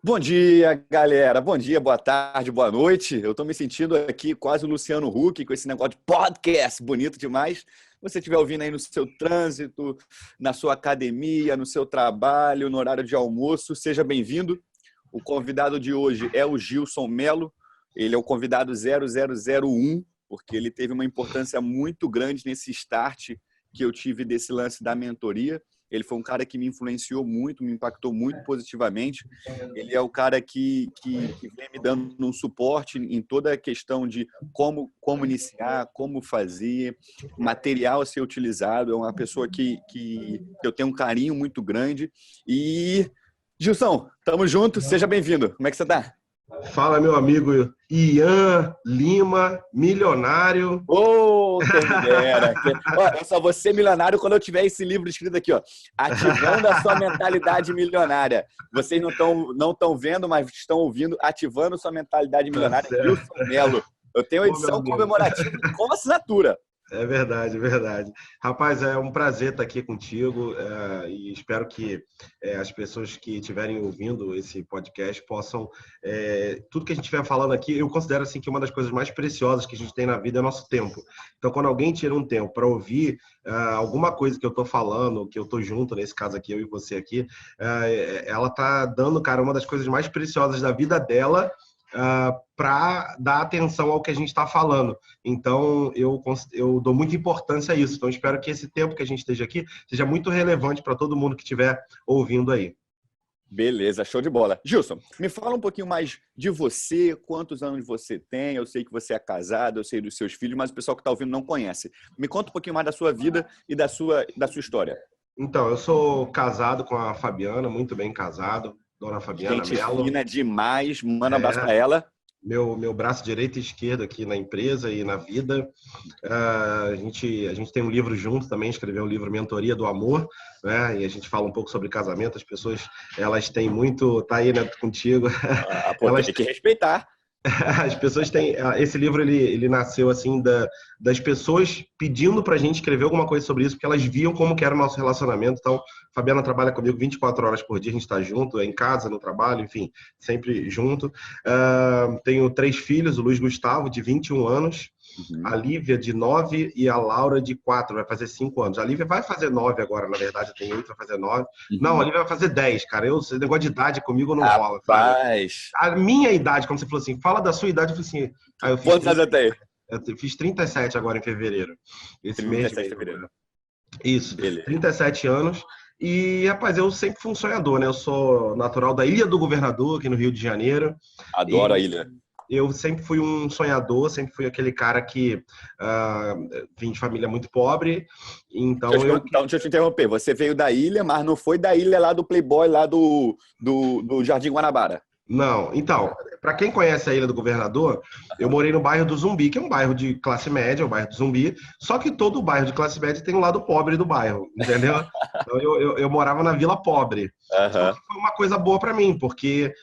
Bom dia, galera. Bom dia, boa tarde, boa noite. Eu estou me sentindo aqui quase o Luciano Huck com esse negócio de podcast bonito demais. Se você estiver ouvindo aí no seu trânsito, na sua academia, no seu trabalho, no horário de almoço, seja bem-vindo. O convidado de hoje é o Gilson Melo. Ele é o convidado 0001, porque ele teve uma importância muito grande nesse start que eu tive desse lance da mentoria. Ele foi um cara que me influenciou muito, me impactou muito positivamente. Ele é o cara que vem me dando um suporte em toda a questão de como iniciar, como fazer, material a ser utilizado. É uma pessoa que eu tenho um carinho muito grande. E, Gilson, tamo junto, seja bem-vindo. Como é que você tá? Fala, meu amigo Ian Lima, milionário. Quem me dera. Eu só vou ser milionário quando eu tiver esse livro escrito aqui, ó, Ativando a Sua Mentalidade Milionária. Vocês não estão vendo, mas estão ouvindo, Ativando Sua Mentalidade Milionária, Gilson Melo. Eu tenho a edição comemorativa com assinatura. É verdade, é verdade. Rapaz, é um prazer estar aqui contigo e espero que as pessoas que estiverem ouvindo esse podcast possam... tudo que a gente estiver falando aqui, eu considero assim, que uma das coisas mais preciosas que a gente tem na vida é nosso tempo. Então, quando alguém tira um tempo para ouvir alguma coisa que eu estou falando, que eu estou junto, nesse caso aqui, eu e você aqui, ela está dando, cara, uma das coisas mais preciosas da vida dela, para dar atenção ao que a gente está falando. Então, eu dou muita importância a isso. Então, espero que esse tempo que a gente esteja aqui seja muito relevante para todo mundo que estiver ouvindo aí. Beleza, show de bola. Gilson, me fala um pouquinho mais de você, quantos anos você tem? Eu sei que você é casado, eu sei dos seus filhos, mas o pessoal que está ouvindo não conhece. Me conta um pouquinho mais da sua vida e da sua história. Então, eu sou casado com a Fabiana, muito bem casado. Dona Fabiana Gente Mello. fina demais, manda um abraço para ela. Meu braço direito e esquerdo aqui na empresa e na vida. A gente tem um livro junto também, escreveu um livro Mentoria do Amor, né? E a gente fala um pouco sobre casamento. As pessoas, elas têm muito... Tá aí, né, contigo. Tem que respeitar. As pessoas têm... Esse livro, ele nasceu assim das pessoas pedindo pra gente escrever alguma coisa sobre isso, porque elas viam como que era o nosso relacionamento. Então, a Fabiana trabalha comigo 24 horas por dia, a gente tá junto, em casa, no trabalho, enfim, sempre junto. Tenho 3 filhos, o Luiz Gustavo, de 21 anos, a Lívia, de 9, e a Laura, de 4, vai fazer 5 anos. A Lívia vai fazer 9 agora, na verdade, tem 8, vai fazer 9. Não, a Lívia vai fazer 10, cara. Esse negócio de idade comigo não rola. Rapaz. A minha idade, como você falou assim, fala da sua idade, eu falei assim... Quantos anos eu tenho? Eu fiz 37 agora em fevereiro. Esse 37 mês de fevereiro. Isso, Beleza. 37 anos. E, rapaz, eu sempre fui um sonhador, né? Eu sou natural da Ilha do Governador, aqui no Rio de Janeiro. Adoro a ilha. Eu sempre fui um sonhador, sempre fui aquele cara que vim de família muito pobre. Então, deixa eu te interromper. Você veio da ilha, mas não foi da ilha lá do Playboy, lá do Jardim Guanabara. Não, então, para quem conhece a Ilha do Governador, eu morei no bairro do Zumbi, que é um bairro de classe média, o bairro do Zumbi, só que todo bairro de classe média tem um lado pobre do bairro, entendeu? Então eu morava na Vila Pobre. Só que foi uma coisa boa para mim, porque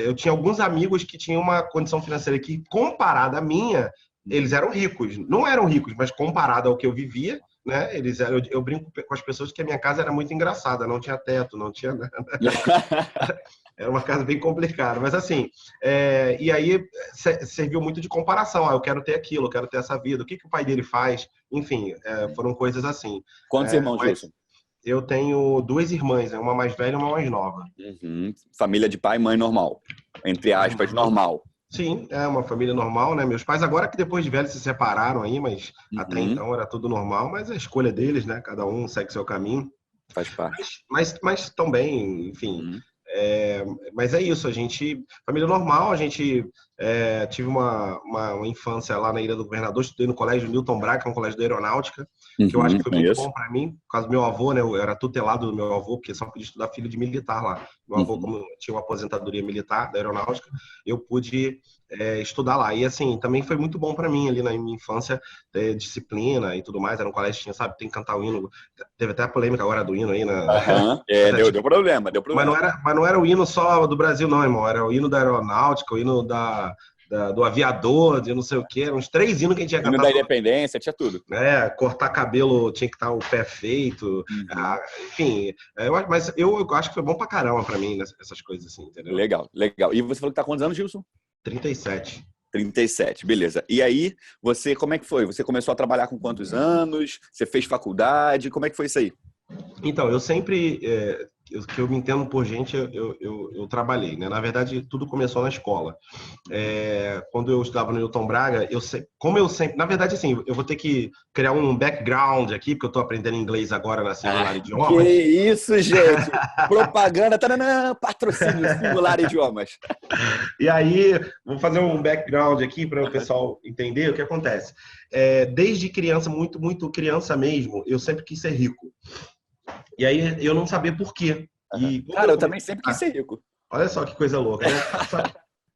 eu tinha alguns amigos que tinham uma condição financeira que, comparada à minha, eles eram ricos. Não eram ricos, mas comparado ao que eu vivia, né? Eu brinco com as pessoas que a minha casa era muito engraçada, não tinha teto, não tinha nada. Era uma casa bem complicada, mas assim, e aí serviu muito de comparação. Eu quero ter aquilo, eu quero ter essa vida, o que o pai dele faz, enfim, foram coisas assim. Quantos irmãos, Gilson? Eu tenho 2 irmãs, uma mais velha e uma mais nova. Família de pai e mãe normal, entre aspas, normal. Sim, é uma família normal, né? Meus pais agora que depois de velhos se separaram aí, mas até então era tudo normal, mas é a escolha deles, né? Cada um segue seu caminho. Faz parte. Mas também, enfim... mas é isso, família normal, a gente tive uma infância lá na Ilha do Governador, estudei no colégio Newton Braga, que é um colégio da aeronáutica, que eu acho que foi muito bom para mim, por causa do meu avô, né? Eu era tutelado do meu avô, porque só podia estudar filho de militar lá. Meu avô, como tinha uma aposentadoria militar da aeronáutica, eu pude estudar lá. E assim, também foi muito bom para mim ali na minha infância, disciplina e tudo mais. Era um colégio que tinha, sabe, tem que cantar o hino. Teve até a polêmica agora do hino aí. Deu problema. Mas não era o hino só do Brasil, não, irmão. Era o hino da aeronáutica, o hino do aviador, de não sei o quê. Eram uns 3 hinos que a gente ia Hino cantar. da Independência, tinha tudo. Cortar cabelo tinha que estar o pé feito. Enfim, mas eu acho que foi bom pra caramba pra mim, essas coisas assim, entendeu? Legal, legal. E você falou que tá com quantos anos, Gilson? 37. 37, beleza. E aí, como é que foi? Você começou a trabalhar com quantos anos? Você fez faculdade? Como é que foi isso aí? Então, eu sempre, que eu me entendo por gente, eu trabalhei, né? Na verdade, tudo começou na escola. Quando eu estudava no Newton Braga, na verdade, assim, eu vou ter que criar um background aqui, porque eu estou aprendendo inglês agora na Singular Idiomas. Que isso, gente! Propaganda, taranã, patrocínio, Singular Idiomas. E aí, vou fazer um background aqui para o pessoal entender o que acontece. Desde criança, muito, muito criança mesmo, eu sempre quis ser rico. E aí eu não sabia por quê. Cara, eu também sempre quis ser rico. Olha só que coisa louca, né?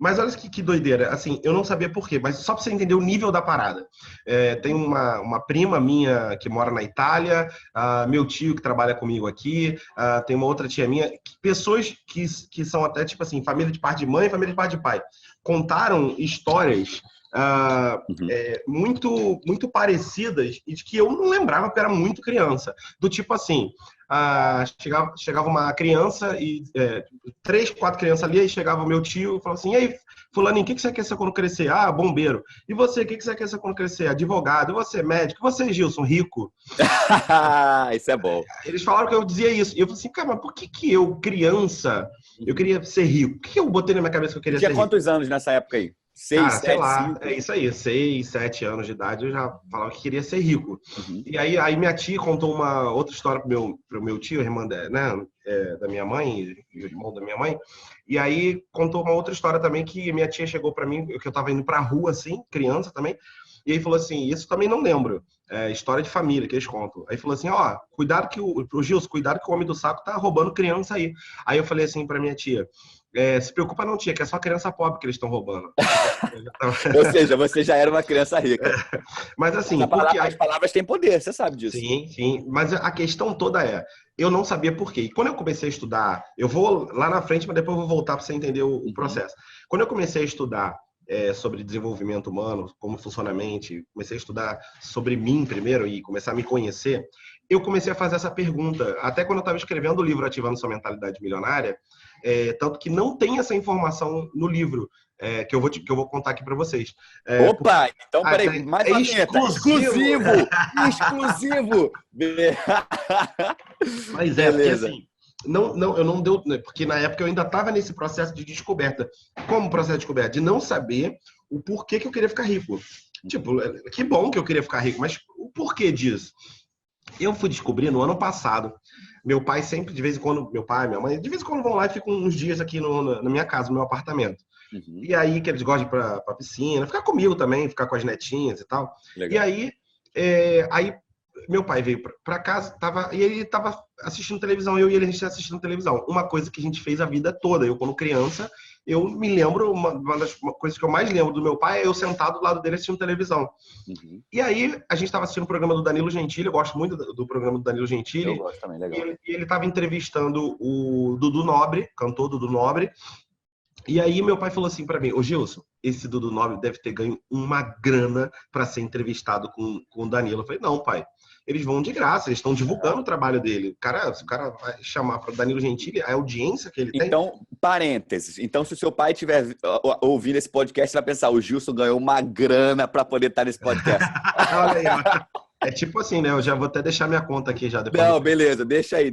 Mas olha que doideira. Assim, eu não sabia por quê, mas só para você entender o nível da parada. Tem uma prima minha que mora na Itália, meu tio que trabalha comigo aqui, tem uma outra tia minha, pessoas que são até, tipo assim, família de parte de mãe, família de parte de pai. Contaram histórias muito, muito parecidas e de que eu não lembrava porque era muito criança. Do tipo assim, chegava uma criança e 3, 4 crianças ali, aí chegava o meu tio e falava assim: e aí, fulaninho, o que você quer ser quando crescer? Ah, bombeiro. E você, o que você quer ser quando crescer? Advogado. E você, médico. E você, Gilson, rico? Isso é bom. Eles falaram que eu dizia isso. E eu falei assim, cara, mas por que eu, criança, eu queria ser rico? Por que eu botei na minha cabeça que eu queria ser rico? Tinha quantos anos nessa época aí? 6, Cara, 7, sei lá, 5? é isso aí, 6, 7 anos de idade, eu já falava que queria ser rico. E aí minha tia contou uma outra história pro meu tio, irmã da minha mãe, e o irmão da minha mãe, e aí contou uma outra história também que minha tia chegou para mim, que eu tava indo pra rua, assim, criança também, e aí falou assim, isso também não lembro, história de família que eles contam. Aí falou assim, cuidado pro Gilson, cuidado que o homem do saco tá roubando criança aí. Aí eu falei assim pra minha tia, se preocupa não, tia, que é só criança pobre que eles estão roubando. Ou seja, você já era uma criança rica. Mas assim, as palavras têm poder, você sabe disso. Sim, sim. Mas a questão toda eu não sabia por quê. E quando eu comecei a estudar, eu vou lá na frente, mas depois eu vou voltar para você entender o processo. Quando eu comecei a estudar sobre desenvolvimento humano, como funciona a mente, comecei a estudar sobre mim primeiro e começar a me conhecer, eu comecei a fazer essa pergunta. Até quando eu estava escrevendo o livro Ativando Sua Mentalidade Milionária, tanto que não tem essa informação no livro, que eu vou contar aqui para vocês. Opa! Então, peraí, mais uma vinheta. Exclusivo! Exclusivo! Mas porque assim, eu não deu, porque na época eu ainda estava nesse processo de descoberta. Como processo de descoberta? De não saber o porquê que eu queria ficar rico. Tipo, que bom que eu queria ficar rico, mas o porquê disso? Eu fui descobrir no ano passado. Meu pai sempre, de vez em quando, meu pai, minha mãe, de vez em quando vão lá e ficam uns dias aqui na minha casa, no meu apartamento. E aí que eles gostam de ir pra piscina, ficar comigo também, ficar com as netinhas e tal. Legal. E aí meu pai veio pra casa, e ele tava assistindo televisão, eu e ele, a gente assistindo televisão. Uma coisa que a gente fez a vida toda. Eu, quando criança, eu me lembro, uma das coisas que eu mais lembro do meu pai é eu sentado do lado dele assistindo televisão. E aí, a gente estava assistindo o programa do Danilo Gentili, eu gosto muito do programa do Danilo Gentili. Eu gosto também, legal. E ele estava entrevistando o Dudu Nobre, cantor Dudu Nobre. E aí meu pai falou assim para mim, ô Gilson, esse Dudu Nobre deve ter ganho uma grana para ser entrevistado com o Danilo. Eu falei, não, pai, eles vão de graça, eles estão divulgando o trabalho dele. Se o cara vai chamar para o Danilo Gentili, a audiência que ele tem... Então, parênteses. Então, se o seu pai estiver ouvindo esse podcast, você vai pensar, o Gilson ganhou uma grana para poder estar nesse podcast. Olha aí, ó. É tipo assim, né? Eu já vou até deixar minha conta aqui já depois. Não, beleza, deixa aí.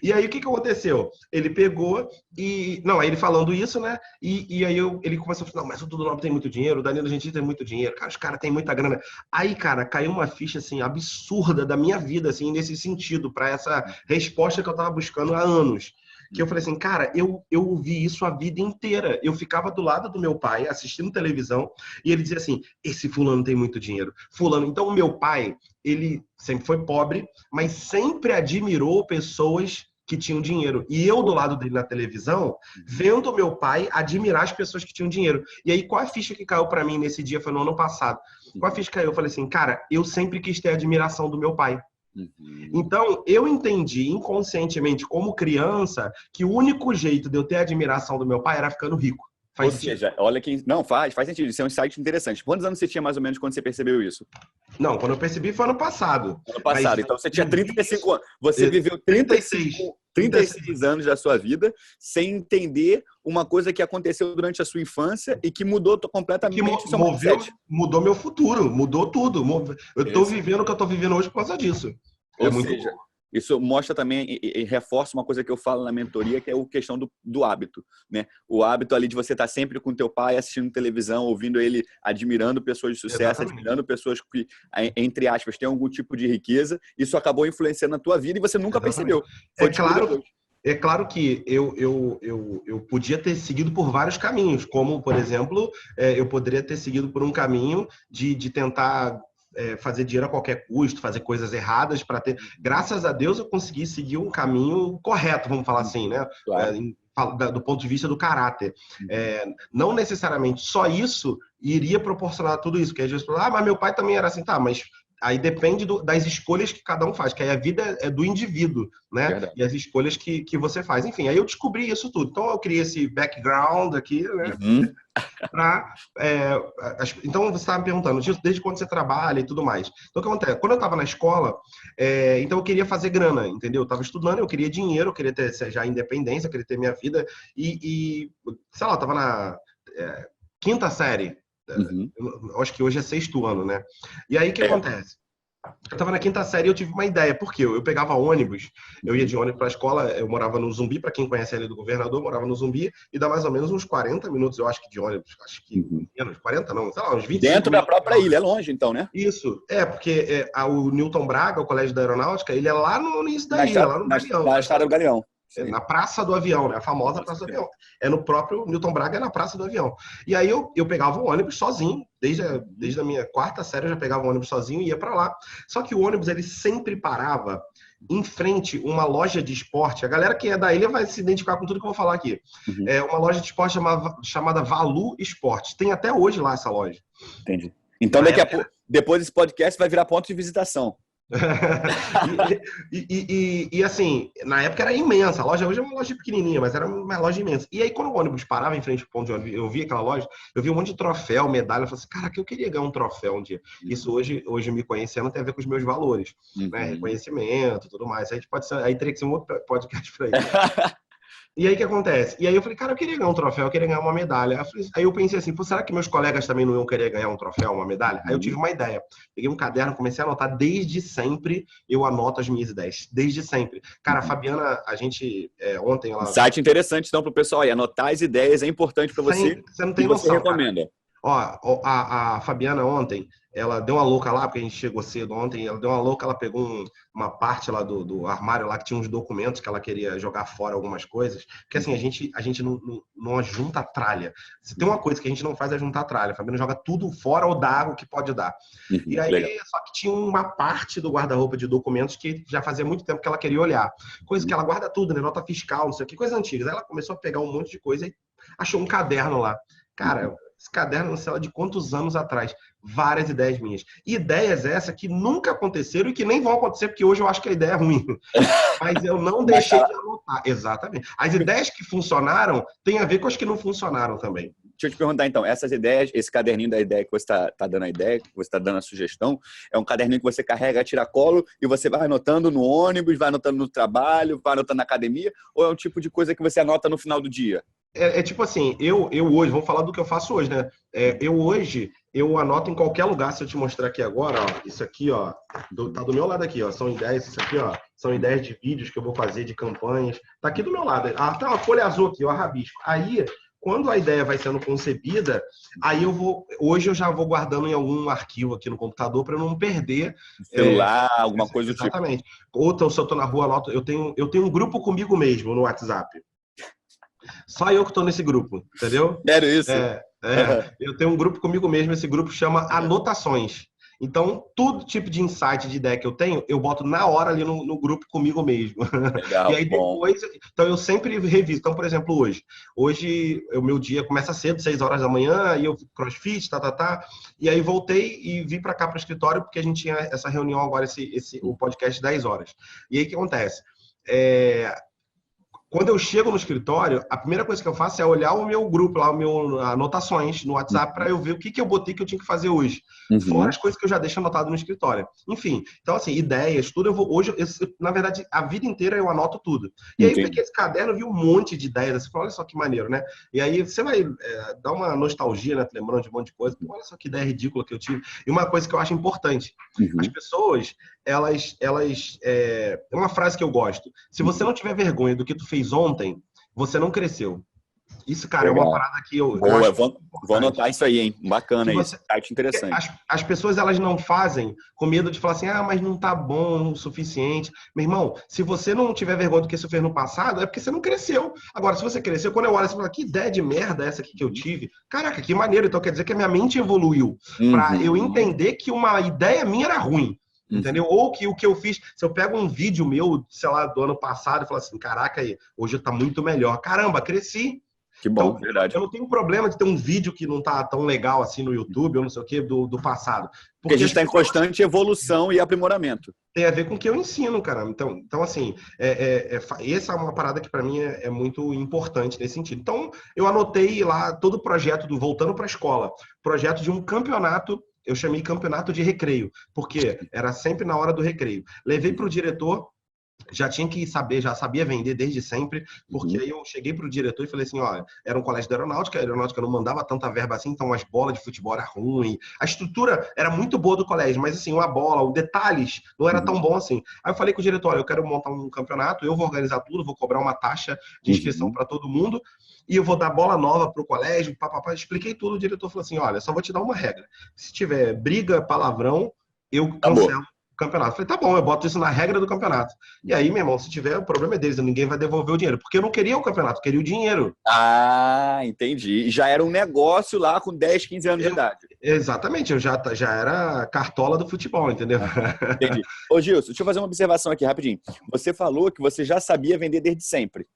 E aí, o que aconteceu? Ele pegou e... Não, aí ele falando isso, né? E aí ele começou a falar, não, mas o Dudu Nobre tem muito dinheiro, o Danilo Gentili tem muito dinheiro, cara, os caras têm muita grana. Aí, cara, caiu uma ficha, assim, absurda da minha vida, assim, nesse sentido, para essa resposta que eu tava buscando há anos. Que eu falei assim, cara, eu ouvi isso a vida inteira. Eu ficava do lado do meu pai, assistindo televisão, e ele dizia assim, esse fulano tem muito dinheiro. Fulano. Então, o meu pai, ele sempre foi pobre, mas sempre admirou pessoas que tinham dinheiro. E eu, do lado dele na televisão, vendo o meu pai admirar as pessoas que tinham dinheiro. E aí, qual a ficha que caiu pra mim nesse dia? Foi no ano passado. Qual a ficha que caiu? Eu falei assim, cara, eu sempre quis ter a admiração do meu pai. Então, eu entendi inconscientemente, como criança, que o único jeito de eu ter a admiração do meu pai era ficando rico. Ou seja, olha que... Não, faz sentido. Isso é um insight interessante. Quantos anos você tinha mais ou menos quando você percebeu isso? Não, quando eu percebi foi ano passado. Ano passado. Mas Então você tinha eu vi 35 anos. isso- Você viveu 36. 36 anos da sua vida sem entender uma coisa que aconteceu durante a sua infância e que mudou completamente o seu mindset. Mudou meu futuro, mudou tudo. Eu estou vivendo o que eu estou vivendo hoje por causa disso. Ou seja, isso mostra também e reforça uma coisa que eu falo na mentoria, que é a questão do hábito, né? O hábito ali de você estar sempre com teu pai, assistindo televisão, ouvindo ele, admirando pessoas de sucesso, exatamente, admirando pessoas que, entre aspas, têm algum tipo de riqueza. Isso acabou influenciando na tua vida e você nunca percebeu. É claro que eu podia ter seguido por vários caminhos, como, por exemplo, eu poderia ter seguido por um caminho de tentar fazer dinheiro a qualquer custo, fazer coisas erradas para ter... Graças a Deus eu consegui seguir um caminho correto, vamos falar assim, né? Claro. Do ponto de vista do caráter. Não necessariamente só isso iria proporcionar tudo isso, porque às vezes falam, mas meu pai também era assim, tá, mas aí depende das escolhas que cada um faz, que aí a vida é do indivíduo, né? Verdade. E as escolhas que você faz. Enfim, aí eu descobri isso tudo. Então eu criei esse background aqui, né? Então você estava me perguntando, desde quando você trabalha e tudo mais. Então o que acontece? Quando eu estava na escola, então eu queria fazer grana, entendeu? Eu estava estudando, eu queria dinheiro, eu queria ter já independência, eu queria ter minha vida e sei lá, eu estava na quinta série. Eu acho que hoje é sexto ano, né? E aí o que acontece? Eu estava na quinta série e eu tive uma ideia. Por quê? Eu pegava ônibus, eu ia de ônibus para a escola, eu morava no Zumbi, para quem conhece ali do Governador, morava no Zumbi, e dá mais ou menos uns 40 minutos, eu acho que de ônibus, acho que menos, 40 não, sei lá, uns 25 dentro da própria ilha, é longe então, né? Isso, porque o Newton Braga, o Colégio da Aeronáutica, ele é lá no início da ilha, lá no Galeão. Na Estrada do Galeão. Na Praça do Avião, né? A famosa Praça do Avião. É no próprio Newton Braga, é na Praça do Avião. E aí eu pegava o ônibus sozinho, desde a minha quarta série eu já pegava o ônibus sozinho e ia para lá. Só que o ônibus, ele sempre parava em frente uma loja de esporte. A galera que é da ilha vai se identificar com tudo que eu vou falar aqui. É uma loja de esporte chamada Valu Esportes. Tem até hoje lá essa loja. Entendi. Então, daqui a pouco, depois desse podcast, vai virar ponto de visitação. e assim, na época era imensa. A loja hoje é uma loja pequenininha, mas era uma loja imensa. E aí, quando o ônibus parava em frente ao ponto de ônibus, eu via aquela loja, eu vi um monte de troféu, medalha. Eu falei assim, cara, que eu queria ganhar um troféu um dia. Isso hoje me conhecendo tem a ver com os meus valores, né? Reconhecimento, tudo mais. Aí teria que ser um outro podcast pra isso. E aí o que acontece? E aí eu falei, cara, eu queria ganhar um troféu, eu queria ganhar uma medalha. Aí eu pensei assim, pô, será que meus colegas também não iam querer ganhar um troféu, uma medalha? Aí eu tive uma ideia. Peguei um caderno, comecei a anotar. Desde sempre eu anoto as minhas ideias. Desde sempre. Cara, a Fabiana, a gente ontem... ela site interessante então pro pessoal aí. Anotar as ideias é importante para você. Você não tem noção, você recomenda. Cara. Ó, a Fabiana ontem, ela deu uma louca lá, porque a gente chegou cedo ontem, ela deu uma louca, ela pegou uma parte lá do armário lá que tinha uns documentos que ela queria jogar fora algumas coisas, porque assim, a gente não junta tralha. Se tem uma coisa que a gente não faz é juntar tralha. A Fabiana joga tudo fora ou dá o que pode dar. E aí, legal. Só que tinha uma parte do guarda-roupa de documentos que já fazia muito tempo que ela queria olhar. Coisa que ela guarda tudo, né? Nota fiscal, não sei o que, coisa antiga. Aí ela começou a pegar um monte de coisa e achou um caderno lá. Cara, esse caderno não sei lá de quantos anos atrás. Várias ideias minhas. Ideias essas que nunca aconteceram e que nem vão acontecer, porque hoje eu acho que a ideia é ruim. Mas eu não deixei de anotar. Exatamente. As ideias que funcionaram têm a ver com as que não funcionaram também. Deixa eu te perguntar, então, essas ideias, esse caderninho da ideia que você está dando a ideia, que você está dando a sugestão, é um caderninho que você carrega a tiracolo e você vai anotando no ônibus, vai anotando no trabalho, vai anotando na academia, ou é um tipo de coisa que você anota no final do dia? É tipo assim, eu hoje, vamos falar do que eu faço hoje, né? Eu anoto em qualquer lugar, se eu te mostrar aqui agora, ó, isso aqui, ó, tá do meu lado aqui, ó, são ideias, isso aqui, ó, são ideias de vídeos que eu vou fazer, de campanhas, tá aqui do meu lado, tá uma folha azul aqui, ó, rabisco. Aí, quando a ideia vai sendo concebida, aí hoje eu já vou guardando em algum arquivo aqui no computador para eu não perder. Celular, alguma coisa do tipo. Exatamente. Ou se eu tô na rua, anoto, eu tenho um grupo comigo mesmo no WhatsApp. Só eu que estou nesse grupo, entendeu? Sério isso? Eu tenho um grupo comigo mesmo, esse grupo chama Anotações. Então, todo tipo de insight, de ideia que eu tenho, eu boto na hora ali no grupo comigo mesmo. Legal, e aí depois, então eu sempre reviso. Então, por exemplo, hoje o meu dia começa cedo, 6 horas da manhã, aí eu crossfit, e aí voltei e vim para cá para o escritório, porque a gente tinha essa reunião agora, o podcast 10 horas. E aí o que acontece? Quando eu chego no escritório, a primeira coisa que eu faço é olhar o meu grupo lá, o meu anotações no WhatsApp para eu ver o que que eu botei que eu tinha que fazer hoje. Fora Uhum. as coisas que eu já deixo anotado no escritório. Enfim, então assim, ideias, tudo eu vou hoje, na verdade, a vida inteira eu anoto tudo. E aí eu Entendi. peguei esse caderno, vi um monte de ideias, assim, falei, olha só que maneiro, né? E aí você vai dar uma nostalgia, né, lembrando de um monte de coisa. Pô, olha só que ideia ridícula que eu tive. E uma coisa que eu acho importante, as Uhum. pessoas, é uma frase que eu gosto. Se você Uhum. não tiver vergonha do que tu fez ontem, você não cresceu. Isso, cara, é uma Legal. parada que eu Boa, acho vou importante. anotar isso aí, hein? Se Bacana isso. você, Site interessante. as pessoas elas não fazem com medo de falar assim, ah, mas não tá bom o suficiente. Meu irmão, se você não tiver vergonha do que você fez no passado, é porque você não cresceu. Agora, se você cresceu, quando eu olho, você fala, que ideia de merda é essa aqui que eu tive? Caraca, que maneiro. Então quer dizer que a minha mente evoluiu para eu Uhum. entender que uma ideia minha era ruim. Uhum. Entendeu? Ou que o que eu fiz, se eu pego um vídeo meu, sei lá, do ano passado e falo assim, caraca, aí, hoje tá muito melhor. Caramba, cresci. Que bom, Então, eu verdade. não tenho problema de ter um vídeo que não tá tão legal assim no YouTube ou não sei o que do passado. Porque a Porque gente as está em pessoas constante evolução e aprimoramento. têm a ver com o que eu ensino, cara. Então assim, essa é uma parada que para mim é muito importante nesse sentido. Então, eu anotei lá todo o projeto do Voltando para a Escola, projeto de um campeonato. Eu chamei campeonato de recreio, porque era sempre na hora do recreio. Levei para o diretor, já tinha que saber, já sabia vender desde sempre, porque Uhum. aí eu cheguei pro diretor e falei assim, olha, era um colégio da aeronáutica, a aeronáutica não mandava tanta verba assim, então as bolas de futebol era ruim, a estrutura era muito boa do colégio, mas assim, uma bola, os detalhes não era tão Uhum. bom assim. Aí eu falei com o diretor, olha, eu quero montar um campeonato, eu vou organizar tudo, vou cobrar uma taxa de inscrição Uhum. para todo mundo, e eu vou dar bola nova pro colégio, papapá, expliquei tudo, o diretor falou assim, olha, só vou te dar uma regra, se tiver briga, palavrão, eu Acabou. cancelo campeonato. Eu falei, tá bom, eu boto isso na regra do campeonato. E aí, meu irmão, se tiver, o problema é deles, ninguém vai devolver o dinheiro. Porque eu não queria o campeonato, eu queria o dinheiro. Ah, entendi. E já era um negócio lá com 10, 15 anos de Eu, idade. exatamente, eu já era cartola do futebol, entendeu? Aham, entendi. Ô, Gilson, deixa eu fazer uma observação aqui rapidinho. Você falou que você já sabia vender desde sempre.